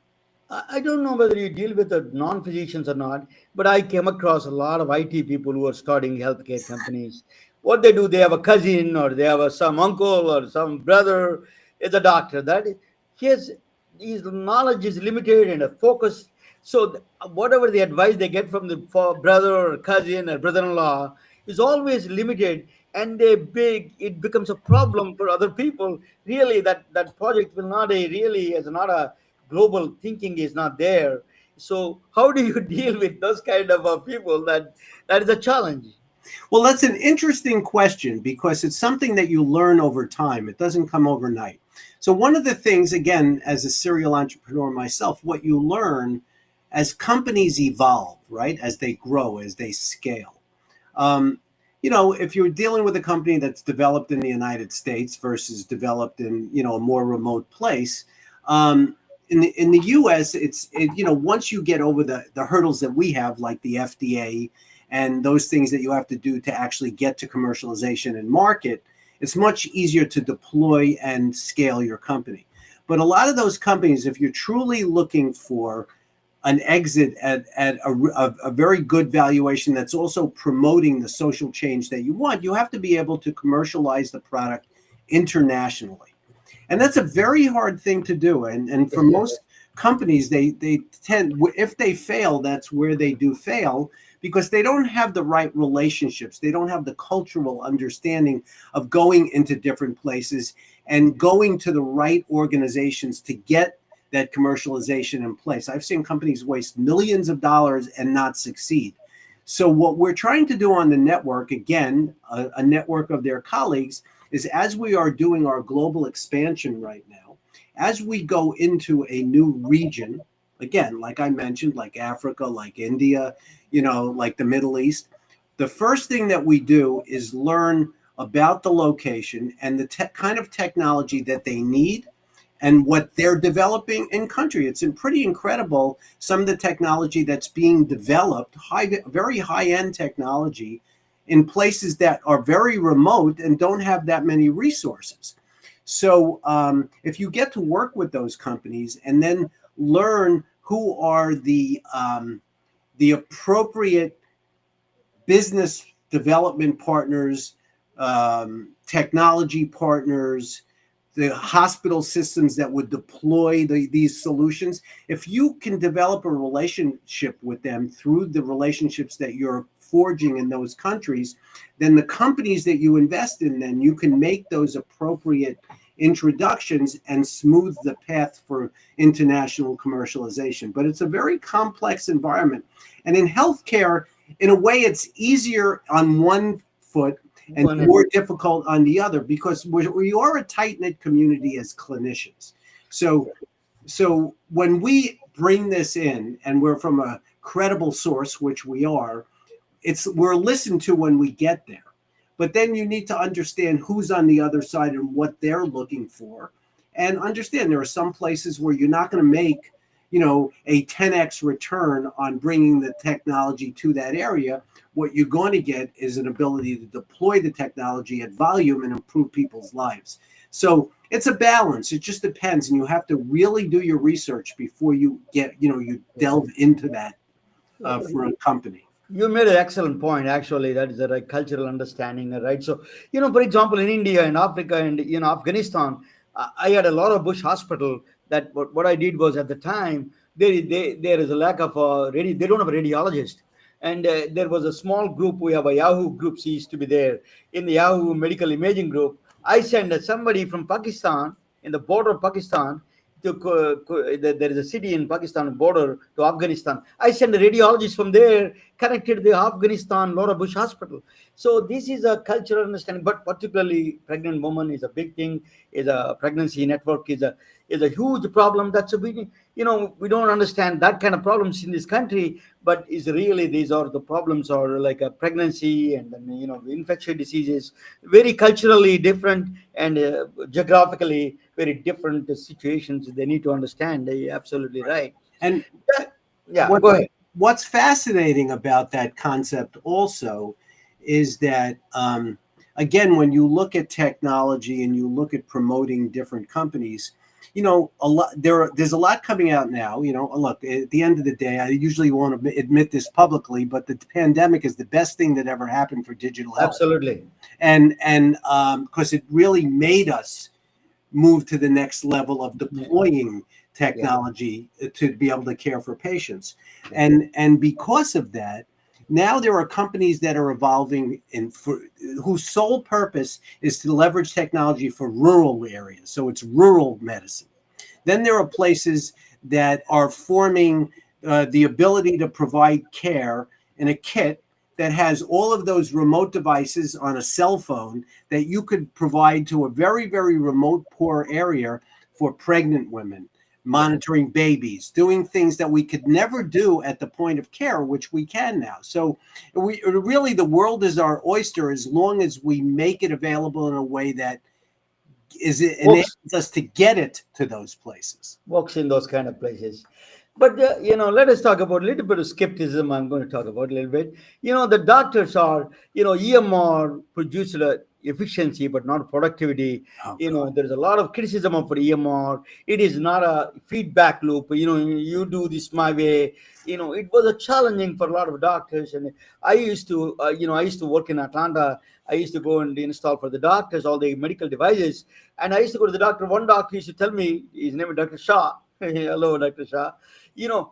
Speaker 3: I don't know whether you deal with the non-physicians or not, but I came across a lot of IT people who are starting healthcare companies. What they do, they have a cousin or they have some uncle or some brother is a doctor. That his knowledge is limited and a focus. So whatever the advice they get from the brother or cousin or brother-in-law is always limited, and it becomes a problem for other people. Really, that project will not as not a global thinking is not there. So how do you deal with those kind of people? That is a challenge.
Speaker 6: Well, that's an interesting question because it's something that you learn over time. It doesn't come overnight. So one of the things, again, as a serial entrepreneur myself, what you learn as companies evolve, right, as they grow, as they scale. If you're dealing with a company that's developed in the United States versus developed in, a more remote place, in the U.S., once you get over the hurdles that we have, like the FDA and those things that you have to do to actually get to commercialization and market, it's much easier to deploy and scale your company. But a lot of those companies, if you're truly looking for an exit at a very good valuation that's also promoting the social change that you want, you have to be able to commercialize the product internationally. And that's a very hard thing to do. And for most companies, they tend, if they fail, that's where they do fail, because they don't have the right relationships. They don't have the cultural understanding of going into different places and going to the right organizations to get that commercialization in place. I've seen companies waste millions of dollars and not succeed. So what we're trying to do on the network, again, a network of their colleagues, is as we are doing our global expansion right now, as we go into a new region, again, like I mentioned, like Africa, like India, like the Middle East, the first thing that we do is learn about the location and the kind of technology that they need and what they're developing in country. It's pretty incredible, some of the technology that's being developed, very high-end technology, in places that are very remote and don't have that many resources. So if you get to work with those companies and then learn who are the appropriate business development partners, technology partners, the hospital systems that would deploy these solutions, if you can develop a relationship with them through the relationships that you're forging in those countries, then the companies that you invest in, then you can make those appropriate introductions and smooth the path for international commercialization. But it's a very complex environment. And in healthcare, in a way, it's easier on one foot and more difficult on the other, because we are a tight-knit community as clinicians. So when we bring this in, and we're from a credible source, which we are, we're listened to when we get there. But then you need to understand who's on the other side and what they're looking for, and understand there are some places where you're not going to make, a 10x return on bringing the technology to that area. What you're going to get is an ability to deploy the technology at volume and improve people's lives. So it's a balance. It just depends. And you have to really do your research before you you delve into that for a company.
Speaker 3: You made an excellent point, actually. That is the right cultural understanding, right? So, for example, in India and Africa and, Afghanistan, I had a lot of bush hospital that what I did was, at the time, there is a lack of they don't have a radiologist. And there was a small group. We have a Yahoo group. She used to be there in the Yahoo medical imaging group. I sent somebody from Pakistan, in the border of Pakistan, to there is a city in Pakistan border to Afghanistan. I sent a radiologist from there, connected the Afghanistan Laura Bush Hospital. So this is a cultural understanding, but particularly pregnant woman is a big thing. Is a pregnancy network is a huge problem. That's a big, we don't understand that kind of problems in this country, but is really these are the problems are like a pregnancy and then infectious diseases, very culturally different and geographically very different situations. They need to understand. You're absolutely right.
Speaker 6: And
Speaker 3: Yeah, go ahead.
Speaker 6: What's fascinating about that concept also is that, again, when you look at technology and you look at promoting different companies, there's a lot coming out now. Look, at the end of the day, I usually won't admit this publicly, but the pandemic is the best thing that ever happened for digital health.
Speaker 3: Absolutely.
Speaker 6: And because it really made us move to the next level of deploying technology to be able to care for patients. And because of that, now there are companies that are evolving whose sole purpose is to leverage technology for rural areas. So it's rural medicine. Then there are places that are forming the ability to provide care in a kit that has all of those remote devices on a cell phone that you could provide to a very, very remote, poor area for pregnant women, monitoring babies, doing things that we could never do at the point of care, which we can now. So really the world is our oyster as long as we make it available in a way that enables us to get it to those places.
Speaker 3: Works in those kind of places. But, let us talk about a little bit of skepticism. I'm going to talk about a little bit. The doctors are, EMR produced efficiency, but not productivity. There's a lot of criticism of EMR. It is not a feedback loop. You do this my way. It was a challenging for a lot of doctors. And I used to work in Atlanta. I used to go and install for the doctors all the medical devices. And I used to go to the doctor. One doctor used to tell me, his name is Dr. Shah. Hello, Dr. Shah. You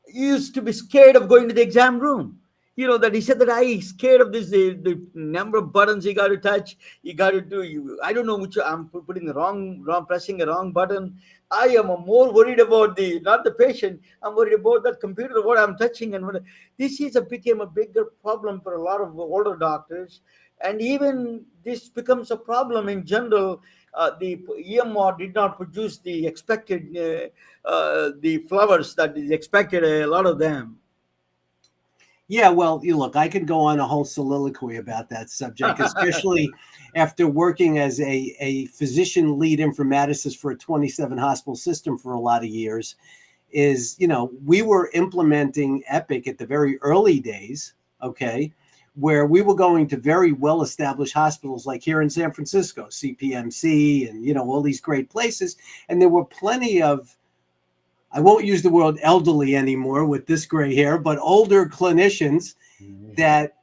Speaker 3: used to be scared of going to the exam room. That he said that I scared of this, the number of buttons you got to touch. You got to do, I don't know which, I'm putting the wrong, pressing a wrong button. I am more worried about not the patient. I'm worried about that computer, what I'm touching. And this became a bigger problem for a lot of older doctors. And even this becomes a problem in general. The EMR did not produce the expected, the flowers that is expected, a lot of them.
Speaker 6: Yeah, well, look, I could go on a whole soliloquy about that subject, especially after working as a physician lead informaticist for a 27 hospital system for a lot of years. We were implementing Epic at the very early days, okay, where we were going to very well-established hospitals like here in San Francisco, CPMC, and, all these great places. And there were plenty of, I won't use the word elderly anymore with this gray hair, but older clinicians that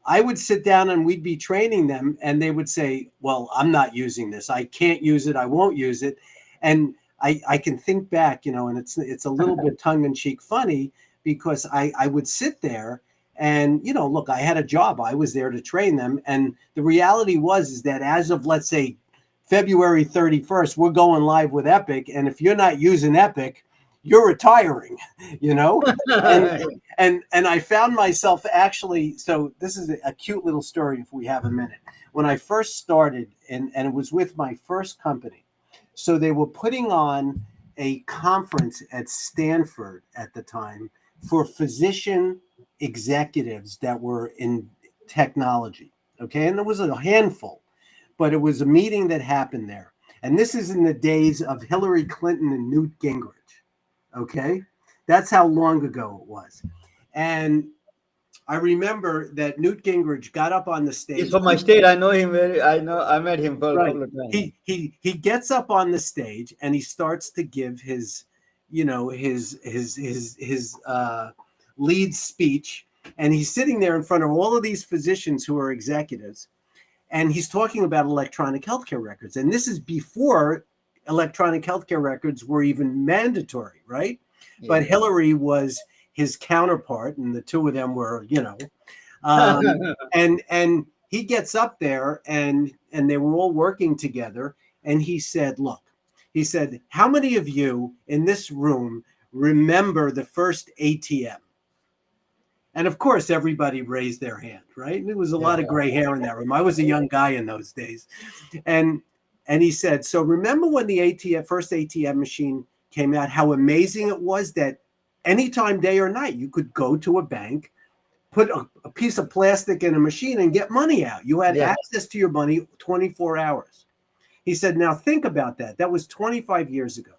Speaker 6: I would sit down and we'd be training them and they would say, well, I'm not using this. I can't use it. I won't use it. And I can think back, and it's a little bit tongue-in-cheek funny because I would sit there and, look, I had a job. I was there to train them. And the reality is that as of, let's say, February 31st, we're going live with Epic. And if you're not using Epic, you're retiring, and I found myself actually, so this is a cute little story if we have a minute. When I first started, and it was with my first company, so they were putting on a conference at Stanford at the time for physician executives that were in technology, okay? And there was a handful, but it was a meeting that happened there. And this is in the days of Hillary Clinton and Newt Gingrich. Okay, that's how long ago it was. And I remember that Newt Gingrich got up on the stage.
Speaker 3: He's from my state. I know him I met him for a couple of times.
Speaker 6: He gets up on the stage and he starts to give his lead speech. And he's sitting there in front of all of these physicians who are executives. And he's talking about electronic healthcare records. And this is before electronic healthcare records were even mandatory, right? Yeah. But Hillary was his counterpart, and the two of them were, and he gets up there, and they were all working together, and he said, look, he said, how many of you in this room remember the first ATM? And of course, everybody raised their hand, right? And there was a lot of gray hair in that room. I was a young guy in those days. And he said, so remember when the first ATM machine came out, how amazing it was that anytime, day or night, you could go to a bank, put a piece of plastic in a machine and get money out. You had access to your money 24 hours. He said, now think about that. That was 25 years ago.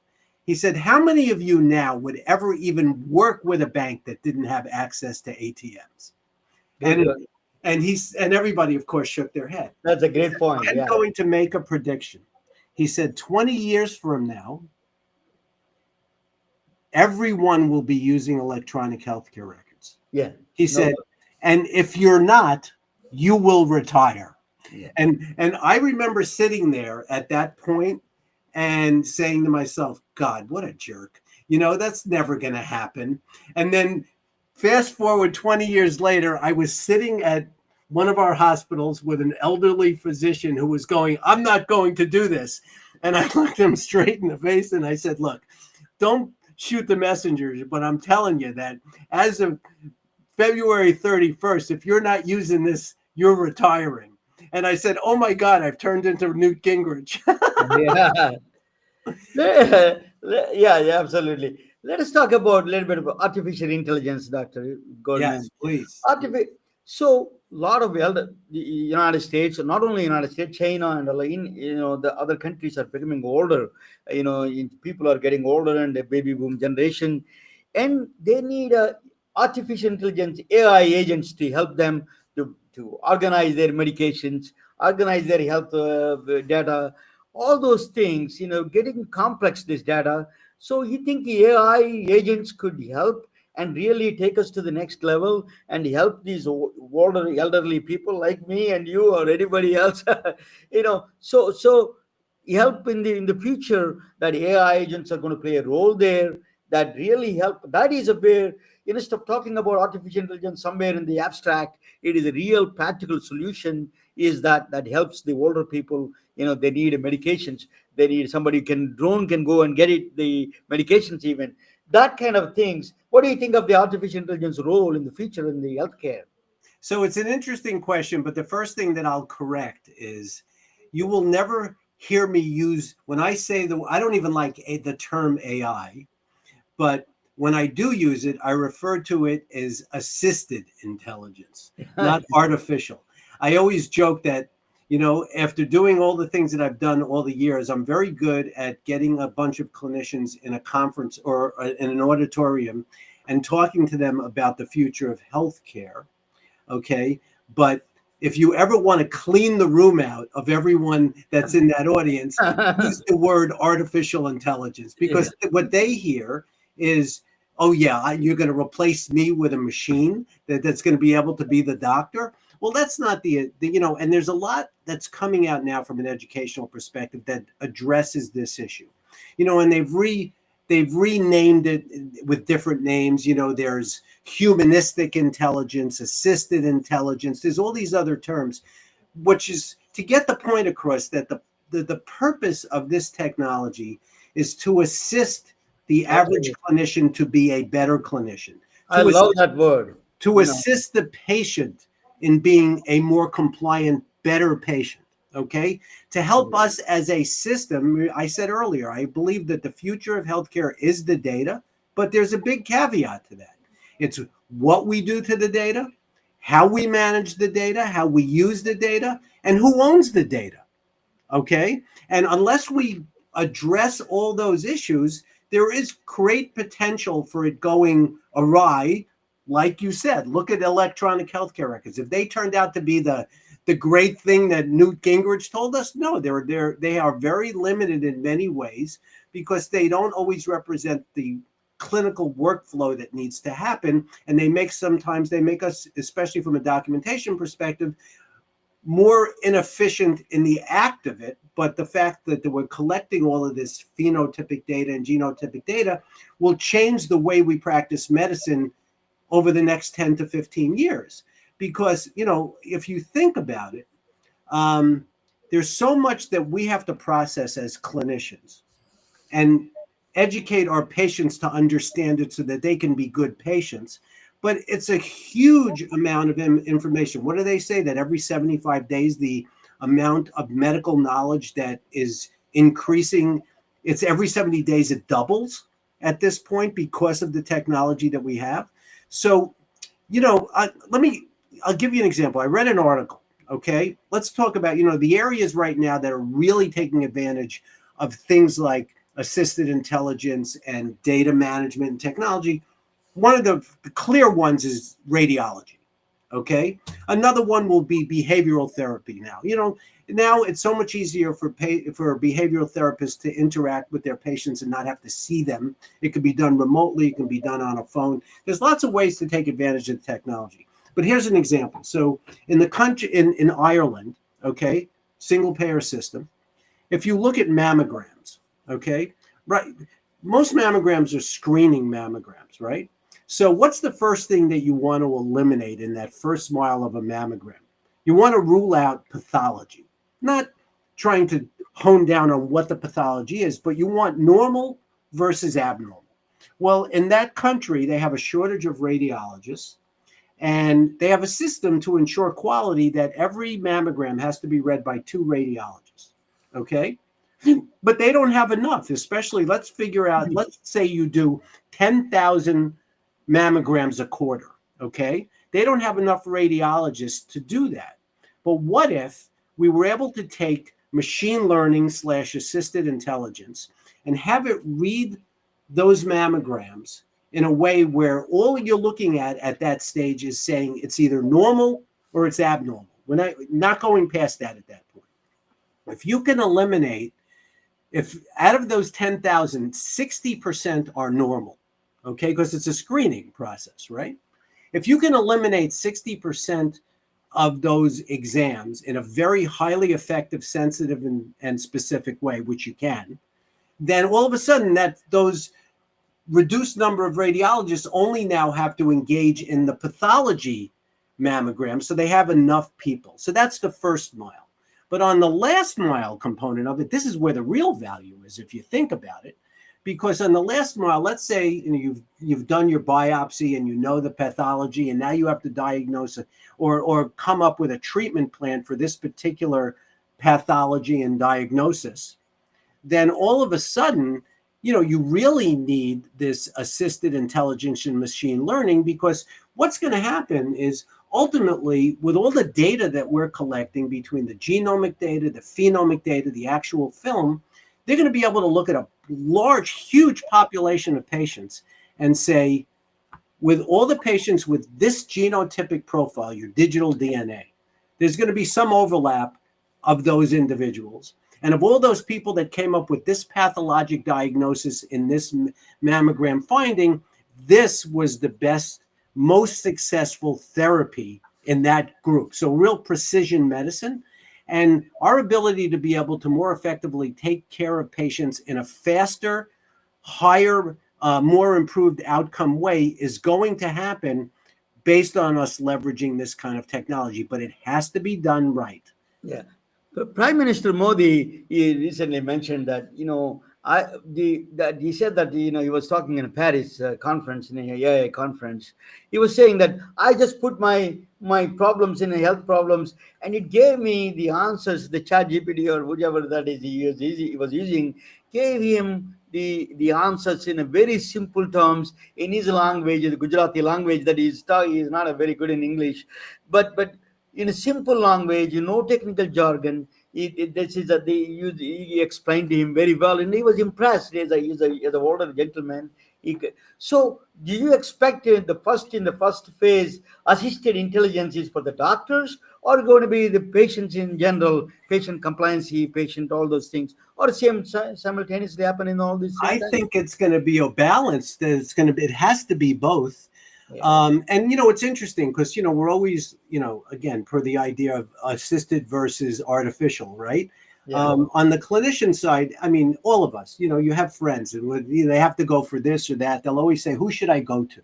Speaker 6: He said, how many of you now would ever even work with a bank that didn't have access to ATMs? And everybody, of course, shook their head.
Speaker 3: That's a great point.
Speaker 6: I'm going to make a prediction. He said, 20 years from now, everyone will be using electronic healthcare records.
Speaker 3: Yeah.
Speaker 6: He said, and if you're not, you will retire.
Speaker 3: Yeah.
Speaker 6: And I remember sitting there at that point and saying to myself, God, what a jerk. That's never going to happen. And then fast forward 20 years later, I was sitting at one of our hospitals with an elderly physician who was going, I'm not going to do this. And I looked him straight in the face and I said, look, don't shoot the messengers, but I'm telling you that as of February 31st, if you're not using this, you're retiring. And I said, oh my God, I've turned into Newt Gingrich.
Speaker 3: Yeah, absolutely. Let us talk about a little bit about artificial intelligence, Dr. Goldman.
Speaker 6: Yes, please.
Speaker 3: So a lot of the United States, not only United States, China, and the other countries are becoming older. People are getting older, and the baby boom generation, and they need artificial intelligence, AI agents to help them to organize their medications, organize their health data, all those things. Getting complex this data. So you think the AI agents could help and really take us to the next level and help these older elderly people like me and you or anybody else, so help in the future, that AI agents are going to play a role there that really help. That is where, instead of talking about artificial intelligence somewhere in the abstract, it is a real practical solution, is that helps the older people. They need medications. They need somebody drone can go and get the medications even. That kind of things. What do you think of the artificial intelligence role in the future in the healthcare?
Speaker 6: So it's an interesting question, but the first thing that I'll correct is you will never hear me use, when I say I don't even like the term AI, but when I do use it, I refer to it as assisted intelligence, not artificial. I always joke that, after doing all the things that I've done all the years, I'm very good at getting a bunch of clinicians in a conference or in an auditorium and talking to them about the future of healthcare. Okay. But if you ever want to clean the room out of everyone that's in that audience, use the word artificial intelligence, because what they hear is, oh yeah, you're going to replace me with a machine that's going to be able to be the doctor. Well, that's not the and there's a lot that's coming out now from an educational perspective that addresses this issue, and they've renamed it with different names. There's humanistic intelligence, assisted intelligence. There's all these other terms, which is to get the point across that the purpose of this technology is to assist the average clinician to be a better clinician.
Speaker 3: I love that word.
Speaker 6: To assist the patient in being a more compliant, better patient, okay? To help us as a system. I said earlier, I believe that the future of healthcare is the data, but there's a big caveat to that. It's what we do to the data, how we manage the data, how we use the data, and who owns the data, okay? And unless we address all those issues, there is great potential for it going awry. Like you said, look at electronic healthcare records. If they turned out to be the great thing that Newt Gingrich told us, no, they are very limited in many ways because they don't always represent the clinical workflow that needs to happen. And sometimes they make us, especially from a documentation perspective, more inefficient in the act of it. But the fact that we're collecting all of this phenotypic data and genotypic data will change the way we practice medicine over the next 10 to 15 years. Because, if you think about it, there's so much that we have to process as clinicians and educate our patients to understand it so that they can be good patients. But it's a huge amount of information. What do they say? That every 75 days, the amount of medical knowledge that is increasing, it's every 70 days it doubles at this point because of the technology that we have. So, I'll give you an example. I read an article. Okay, let's talk about, the areas right now that are really taking advantage of things like assisted intelligence and data management and technology. One of the clear ones is radiology. Okay, another one will be behavioral therapy. Now it's so much easier for behavioral therapists to interact with their patients and not have to see them. It can be done remotely. It can be done on a phone. There's lots of ways to take advantage of the technology. But here's an example. So in the country, in Ireland, okay, single payer system, if you look at mammograms, okay, right, most mammograms are screening mammograms, right? So what's the first thing that you want to eliminate in that first mile of a mammogram? You want to rule out pathology, not trying to hone down on what the pathology is, but you want normal versus abnormal. Well, in that country, they have a shortage of radiologists, and they have a system to ensure quality that every mammogram has to be read by 2 radiologists, okay? But they don't have enough, especially, let's say you do 10,000 mammograms a quarter, okay? They don't have enough radiologists to do that. But what if we were able to take machine learning / assisted intelligence and have it read those mammograms in a way where all you're looking at that stage is saying it's either normal or it's abnormal. We're not going past that at that point. If you can eliminate, if out of those 10,000, 60% are normal, okay, because it's a screening process, right? If you can eliminate 60% of those exams in a very highly effective, sensitive, and specific way, which you can, then all of a sudden those reduced number of radiologists only now have to engage in the pathology mammogram, so they have enough people. So that's the first mile. But on the last mile component of it, this is where the real value is, if you think about it. Because on the last mile, let's say you've done your biopsy and you know the pathology, and now you have to diagnose it or come up with a treatment plan for this particular pathology and diagnosis. Then all of a sudden, you really need this assisted intelligence and machine learning, because what's going to happen is ultimately, with all the data that we're collecting between the genomic data, the phenomic data, the actual film, they're going to be able to look at a large, huge population of patients and say, with all the patients with this genotypic profile, your digital DNA, there's going to be some overlap of those individuals. And of all those people that came up with this pathologic diagnosis in this mammogram finding, this was the best, most successful therapy in that group. So real precision medicine. And our ability to be able to more effectively take care of patients in a faster, higher, more improved outcome way is going to happen based on us leveraging this kind of technology. But it has to be done right.
Speaker 3: Yeah. Prime Minister Modi, he recently mentioned that, that he said that, he was talking in a Paris conference, in a AI conference. He was saying that I just put my problems in health problems, and it gave me the answers. The chat GPT or whatever that is he was using gave him the answers in a very simple terms in his language, the Gujarati language that he is not a very good in English, but in a simple language, no technical jargon. He explained to him very well, and he was impressed as an older gentleman. So, do you expect in the first phase, assisted intelligence is for the doctors, or going to be the patients in general, patient compliance, patient, all those things, or simultaneously happen in all these?
Speaker 6: I think it's going to be a balance. It has to be both. Yeah. And it's interesting because we're always again per the idea of assisted versus artificial, right? Yeah. On the clinician side, I mean, all of us, you have friends and they have to go for this or that. They'll always say, "Who should I go to?"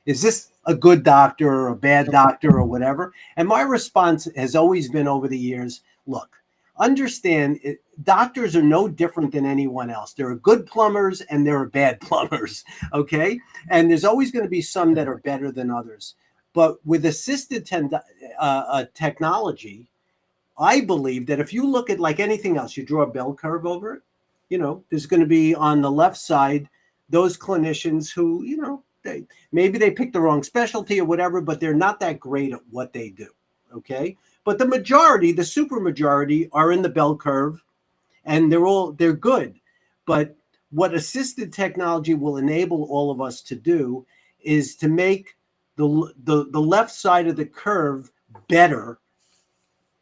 Speaker 6: Is this a good doctor or a bad doctor or whatever? And my response has always been over the years, look, understand doctors are no different than anyone else. There are good plumbers and there are bad plumbers, okay? And there's always going to be some that are better than others. But with assisted technology, I believe that if you look at like anything else, you draw a bell curve over it, there's going to be on the left side those clinicians who, maybe they picked the wrong specialty or whatever, but they're not that great at what they do, okay? But the majority, the super majority, are in the bell curve, and they're good. But what assisted technology will enable all of us to do is to make the left side of the curve better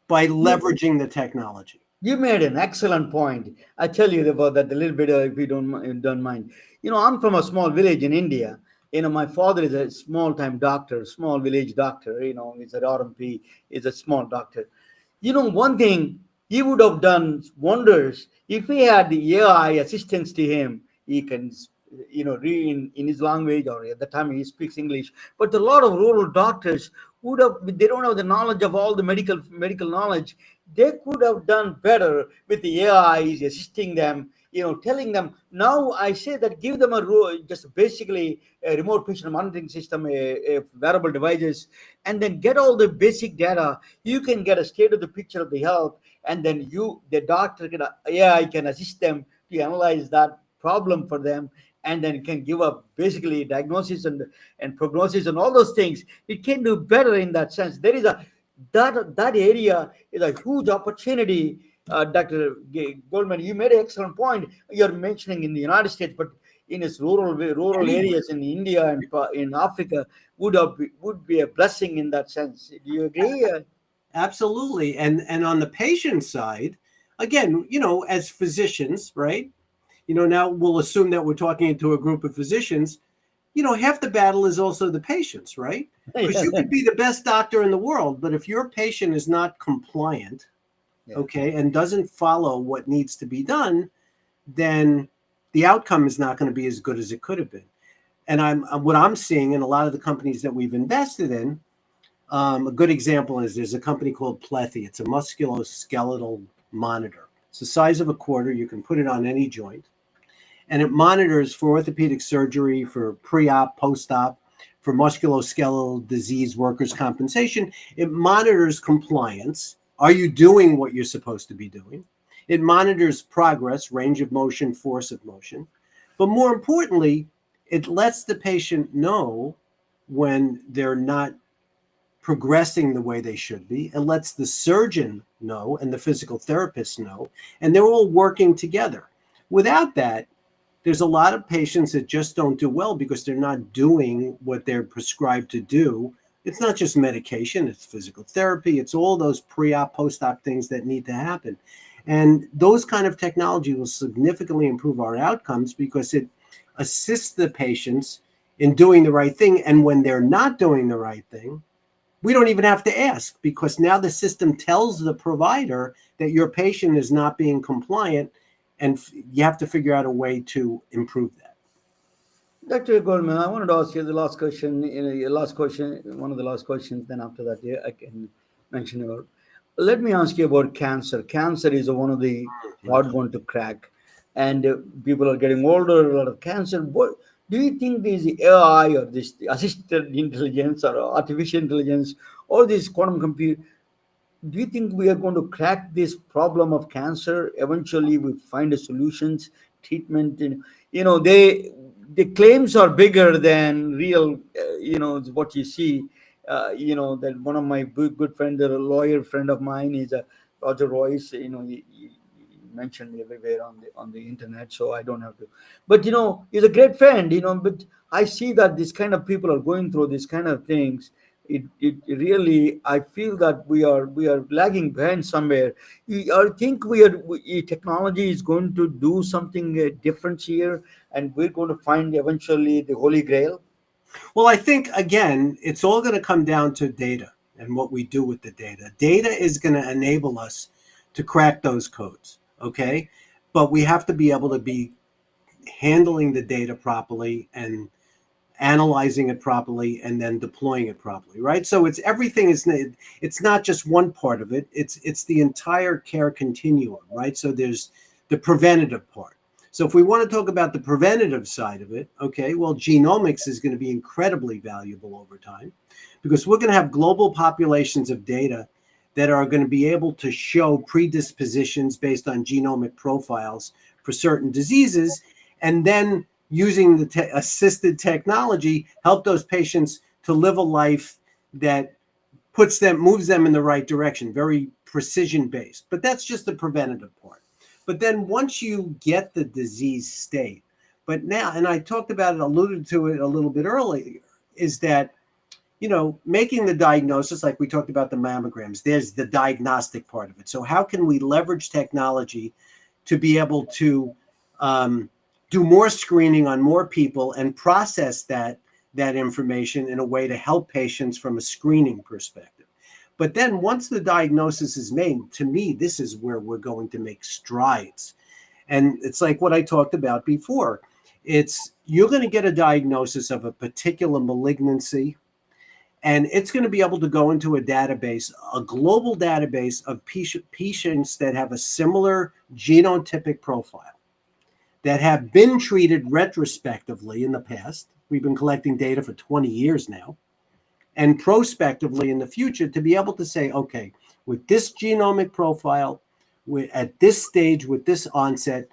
Speaker 6: by leveraging the technology.
Speaker 3: You made an excellent point. I tell you about that a little bit, if you don't mind. I'm from a small village in India. My father is a small-time doctor, small village doctor. He's at RMP. He's a small doctor. One thing, he would have done wonders if he had the AI assistance to him. He can, read in his language, or at the time he speaks English. But a lot of rural doctors they don't have the knowledge of all the medical knowledge. They could have done better with the AI assisting them, telling them. Now I say that give them just basically a remote patient monitoring system, a wearable devices, and then get all the basic data. You can get a state of the picture of the health, and then the doctor AI can assist them to analyze that problem for them, and then it can give up basically diagnosis and prognosis and all those things. It can do better in that sense. There is that area is a huge opportunity. Dr. Goldman, you made an excellent point. You're mentioning in the United States, but in its rural areas in India and in Africa would be a blessing in that sense. Do you agree?
Speaker 6: Absolutely. And on the patient side, again, as physicians, right? Now we'll assume that we're talking to a group of physicians. Half the battle is also the patients, right? Because you could be the best doctor in the world, but if your patient is not compliant, okay, and doesn't follow what needs to be done, then the outcome is not going to be as good as it could have been. And what I'm seeing in a lot of the companies that we've invested in, a good example is there's a company called Plethy. It's a musculoskeletal monitor. It's the size of a quarter. You can put it on any joint. And it monitors for orthopedic surgery, for pre-op, post-op, for musculoskeletal disease, workers' compensation. It monitors compliance. Are you doing what you're supposed to be doing? It monitors progress, range of motion, force of motion. But more importantly, it lets the patient know when they're not progressing the way they should be. It lets the surgeon know and the physical therapist know, and they're all working together. Without that, there's a lot of patients that just don't do well because they're not doing what they're prescribed to do. It's not just medication, it's physical therapy, it's all those pre-op, post-op things that need to happen. And those kind of technology will significantly improve our outcomes because it assists the patients in doing the right thing. And when they're not doing the right thing, we don't even have to ask, because now the system tells the provider that your patient is not being compliant, and you have to figure out a way to improve that.
Speaker 3: Dr. Goldman, I wanted to ask you the last question, one of the last questions, then after that, I can mention about. Let me ask you about cancer. Cancer is one of the hard one to crack, and people are getting older, a lot of cancer. What do you think these AI or this assisted intelligence or artificial intelligence or this quantum computer, do you think we are going to crack this problem of cancer? Eventually, we find a solutions, treatment. The claims are bigger than real. What you see. That one of my good friend, a lawyer friend of mine, is Roger Royce. He mentioned everywhere on the internet, so I don't have to. But he's a great friend. But I see that this kind of people are going through these kind of things. It really, I feel that we are lagging behind somewhere. I think technology is going to do something different here, and we're going to find eventually the Holy Grail.
Speaker 6: Well, I think, again, it's all going to come down to data and what we do with the data. Data is going to enable us to crack those codes, okay? But we have to be able to be handling the data properly and analyzing it properly, and then deploying it properly, right? So it's everything is, it's not just one part of it, it's the entire care continuum, right? So there's the preventative part. So if we want to talk about the preventative side of it, okay, well, genomics is going to be incredibly valuable over time, because we're going to have global populations of data that are going to be able to show predispositions based on genomic profiles for certain diseases, and then using the assisted technology, help those patients to live a life that moves them in the right direction, very precision based. But that's just the preventative part. But then once you get the disease state, but now, and I talked about it, alluded to it a little bit earlier, is that, you know, making the diagnosis, like we talked about the mammograms, there's the diagnostic part of it. So how can we leverage technology to be able to do more screening on more people and process that information in a way to help patients from a screening perspective? But then once the diagnosis is made, to me, this is where we're going to make strides. And it's like what I talked about before. You're going to get a diagnosis of a particular malignancy, and it's going to be able to go into a database, a global database of patients that have a similar genotypic profile, that have been treated retrospectively in the past. We've been collecting data for 20 years now, and prospectively in the future, to be able to say, okay, with this genomic profile, at this stage, with this onset,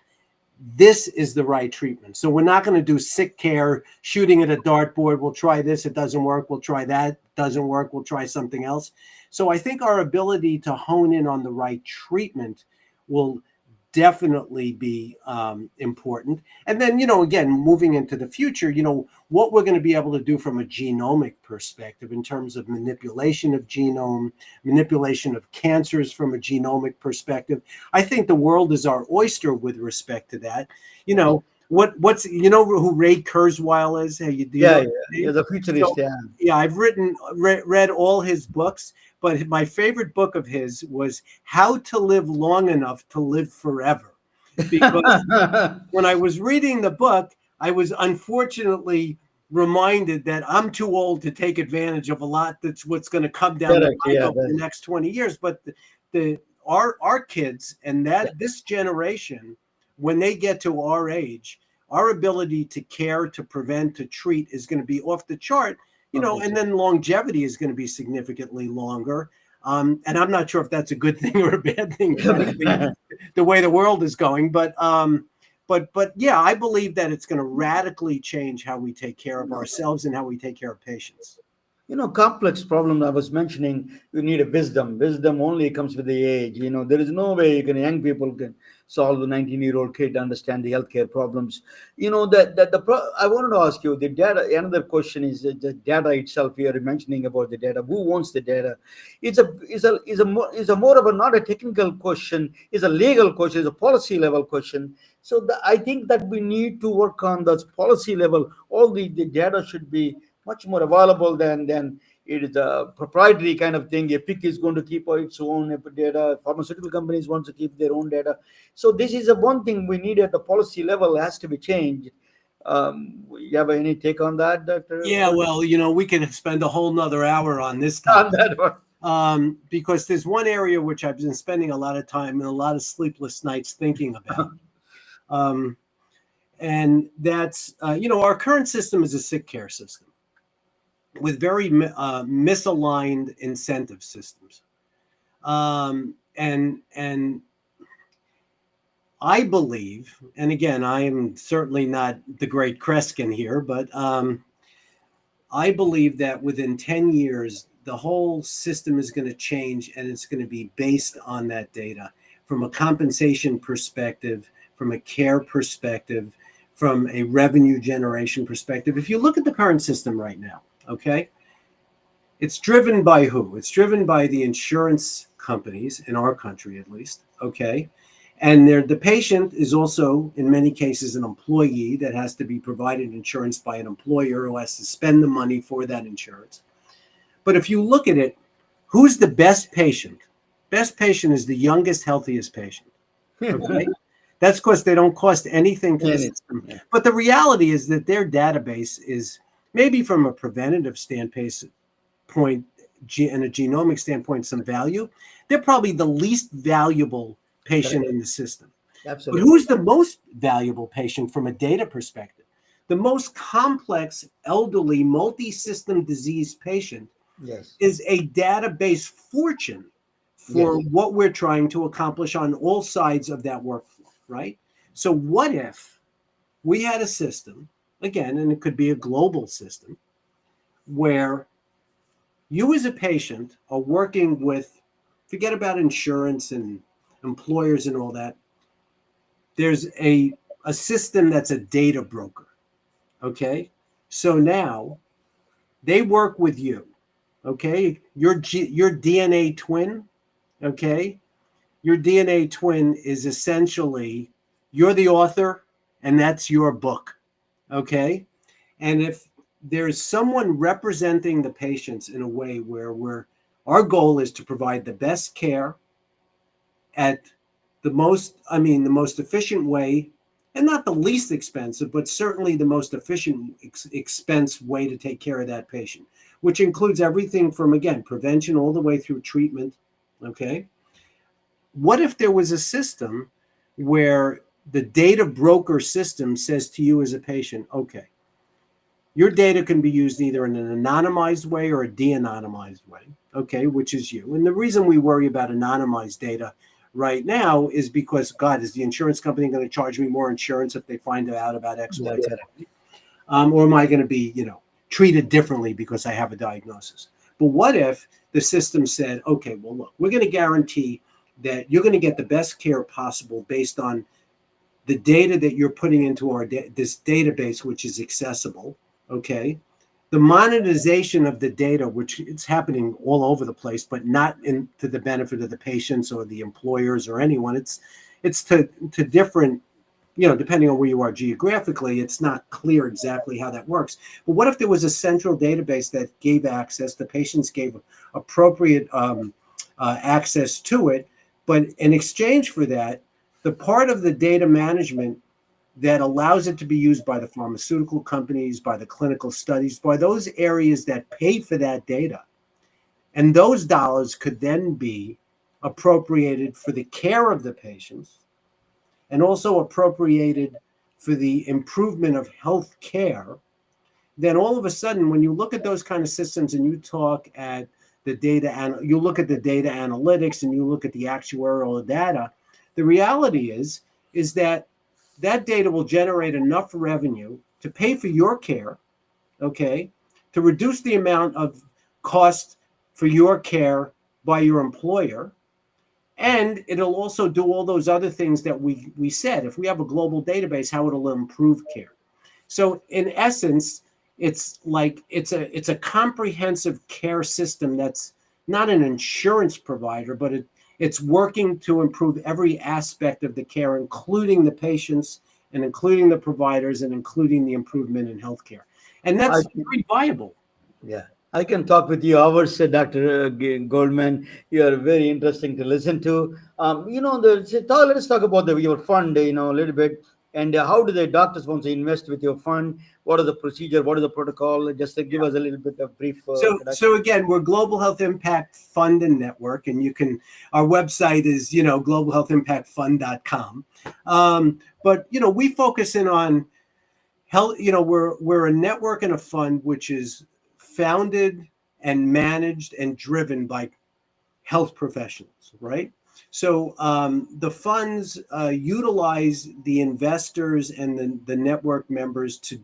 Speaker 6: this is the right treatment. So we're not going to do sick care, shooting at a dartboard. We'll try this, it doesn't work. We'll try that, doesn't work. We'll try something else. So I think our ability to hone in on the right treatment will definitely be important. And then, you know, again, moving into the future, you know, what we're going to be able to do from a genomic perspective in terms of manipulation of genome, manipulation of cancers from a genomic perspective. I think the world is our oyster with respect to that. You know, what's, you know who Ray Kurzweil is? Hey,
Speaker 3: Yeah, the futurist.
Speaker 6: So, yeah, I've read all his books, but my favorite book of his was How to Live Long Enough to Live Forever. Because when I was reading the book, I was unfortunately reminded that I'm too old to take advantage of a lot that's what's going to come down the pipe over the next 20 years. But our kids and this generation, when they get to our age, our ability to care, to prevent, to treat is going to be off the chart. You know, and then longevity is going to be significantly longer. And I'm not sure if that's a good thing or a bad thing, the way the world is going. But yeah, I believe that it's going to radically change how we take care of ourselves and how we take care of patients.
Speaker 3: You know, complex problem I was mentioning, you need a wisdom. Wisdom only comes with the age. You know, there is no way young people can solve the 19-year-old kid, understand the healthcare problems. You know, I wanted to ask you, the data, another question is the data itself. You are mentioning about the data. Who owns the data? It's a more of a, not a technical question, it's a legal question, it's a policy level question. So I think that we need to work on that policy level. All the data should be much more available than it is a proprietary kind of thing. Epic is going to keep its own data. Pharmaceutical companies want to keep their own data. So this is one thing we need at the policy level, has to be changed. You have any take on that, Dr.?
Speaker 6: Yeah, well, you know, we can spend a whole nother hour on this topic. Because there's one area which I've been spending a lot of time and a lot of sleepless nights thinking about. And that's, you know, our current system is a sick care system with very misaligned incentive systems. And I believe, and again, I am certainly not the great Kreskin here, but I believe that within 10 years, the whole system is going to change, and it's going to be based on that data from a compensation perspective, from a care perspective, from a revenue generation perspective. If you look at the current system right now, okay, it's driven by who? It's driven by the insurance companies, in our country at least, okay? And the patient is also, in many cases, an employee that has to be provided insurance by an employer who has to spend the money for that insurance. But if you look at it, who's the best patient? Best patient is the youngest, healthiest patient, okay? That's because they don't cost anything to the system. But the reality is that their database is maybe from a preventative standpoint and a genomic standpoint, some value. They're probably the least valuable patient in the system. But
Speaker 3: Absolutely.
Speaker 6: who's the most valuable patient from a data perspective? The most complex, elderly, multi-system disease patient
Speaker 3: Yes.
Speaker 6: is a database fortune for
Speaker 3: Yes.
Speaker 6: what we're trying to accomplish on all sides of that workflow, right? So what if we had a system, again, and it could be a global system, where you as a patient are working with, forget about insurance and employers and all that. There's a system that's a data broker. Okay. So now they work with you. Okay. Your DNA twin. Okay. Your DNA twin is essentially, you're the author and that's your book. Okay. And if there's someone representing the patients in a way where our goal is to provide the best care at the most efficient way, and not the least expensive, but certainly the most efficient expense way to take care of that patient, which includes everything from, again, prevention all the way through treatment. Okay. What if there was a system where the data broker system says to you as a patient, okay, your data can be used either in an anonymized way or a de-anonymized way, okay, which is you. And the reason we worry about anonymized data right now is because, God, is the insurance company going to charge me more insurance if they find out about X, Y, Z? Or am I going to be, treated differently because I have a diagnosis? But what if the system said, okay, well, look, we're going to guarantee that you're going to get the best care possible based on the data that you're putting into this database, which is accessible. Okay. The monetization of the data, which it's happening all over the place, but not to the benefit of the patients or the employers or anyone. It's to different, depending on where you are geographically, it's not clear exactly how that works. But what if there was a central database that gave access, the patients gave appropriate access to it, but in exchange for that, the part of the data management that allows it to be used by the pharmaceutical companies, by the clinical studies, by those areas that pay for that data. And those dollars could then be appropriated for the care of the patients and also appropriated for the improvement of health care. Then all of a sudden, when you look at those kind of systems and you talk at the data, and you look at the data analytics and you look at the actuarial data, the reality is that data will generate enough revenue to pay for your care, okay, to reduce the amount of cost for your care by your employer. And it'll also do all those other things that we said. If we have a global database, how it'll improve care. So in essence, it's a comprehensive care system that's not an insurance provider, but it's working to improve every aspect of the care, including the patients and including the providers and including the improvement in healthcare. And that's very viable.
Speaker 3: Yeah. I can talk with you hours, Dr. Goldman. You are very interesting to listen to. Let's talk about your fund, a little bit. And how do the doctors want to invest with your fund? What are the procedure? What is the protocol? Just to give us a little bit of brief.
Speaker 6: So again, we're Global Health Impact Fund and Network, and our website is, globalhealthimpactfund.com. But, we focus in on health. We're a network and a fund which is founded and managed and driven by health professionals, right? So the funds utilize the investors and the network members to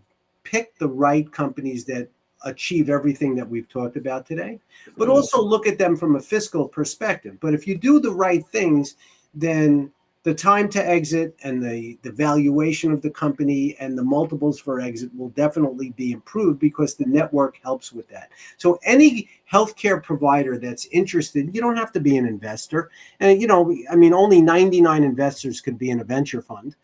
Speaker 6: pick the right companies that achieve everything that we've talked about today, but also look at them from a fiscal perspective. But if you do the right things, then the time to exit and the valuation of the company and the multiples for exit will definitely be improved because the network helps with that. So any healthcare provider that's interested, you don't have to be an investor. And, only 99 investors could be in a venture fund.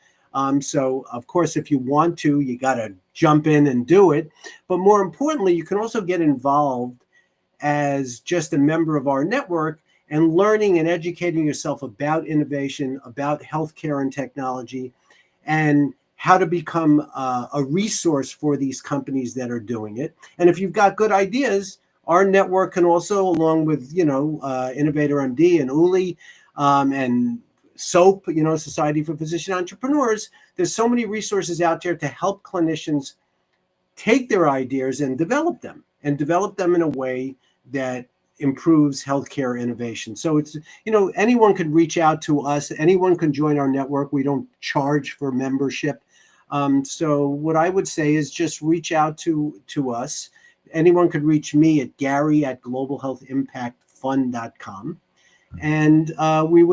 Speaker 6: So, of course, if you want to, you got to jump in and do it. But more importantly, you can also get involved as just a member of our network and learning and educating yourself about innovation, about healthcare and technology, and how to become a resource for these companies that are doing it. And if you've got good ideas, our network can also, along with, Innovator MD and ULI and SOAP, Society for Physician Entrepreneurs, there's so many resources out there to help clinicians take their ideas and develop them in a way that improves healthcare innovation. So it's, anyone can reach out to us. Anyone can join our network. We don't charge for membership. So what I would say is just reach out to us. Anyone could reach me at Gary@globalhealthimpactfund.com. And we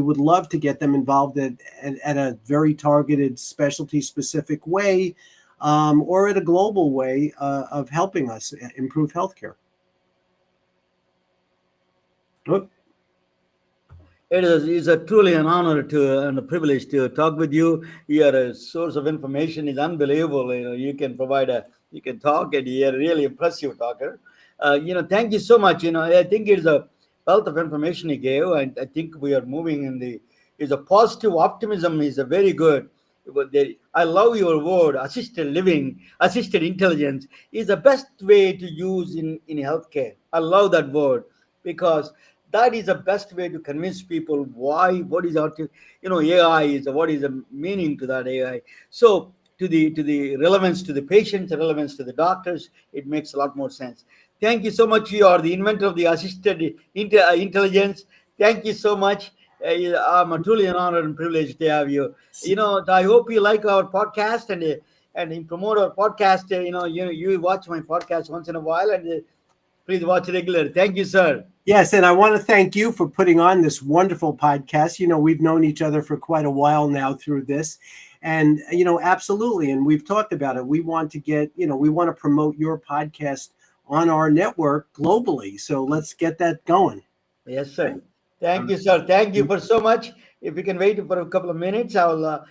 Speaker 6: would love to get them involved at a very targeted, specialty specific way, or at a global way of helping us improve healthcare.
Speaker 3: It's truly an honor and a privilege to talk with you. Your source of information is unbelievable. You can you can talk, and you're a really impressive talker. Thank you so much. I think it's a wealth of information you gave, and I think we are moving is a positive optimism is a very good. I love your word, assisted living, assisted intelligence is the best way to use in healthcare. I love that word because that is the best way to convince people what is AI is, what is the meaning to that AI. So to the relevance to the patients, the relevance to the doctors, it makes a lot more sense. Thank you so much. You are the inventor of the assisted intelligence. Thank you so much. I'm truly an honor and privilege to have you. I hope you like our podcast and you promote our podcast. You watch my podcast once in a while, and please watch regularly. Thank you, sir.
Speaker 6: Yes, and I want to thank you for putting on this wonderful podcast. We've known each other for quite a while now through this. And, absolutely. And we've talked about it. We want to we want to promote your podcast on our network globally. So let's get that going.
Speaker 3: Yes, sir. Thank you, sir. Thank you for so much. If you can wait for a couple of minutes, I'll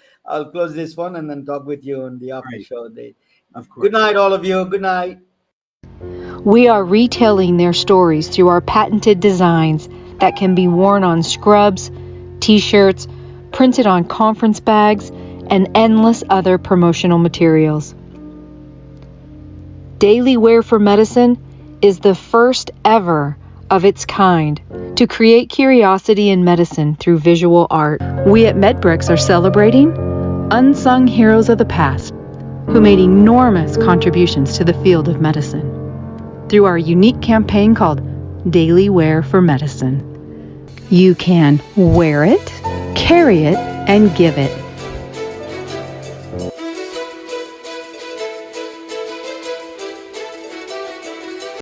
Speaker 3: close this one and then talk with you on the after show day.
Speaker 6: Of course.
Speaker 3: Good night, all of you. Good night.
Speaker 7: We are retelling their stories through our patented designs that can be worn on scrubs, t-shirts, printed on conference bags, and endless other promotional materials. Daily Wear for Medicine is the first ever of its kind to create curiosity in medicine through visual art. We at MedBricks are celebrating unsung heroes of the past who made enormous contributions to the field of medicine through our unique campaign called Daily Wear for Medicine. You can wear it, carry it, and give it.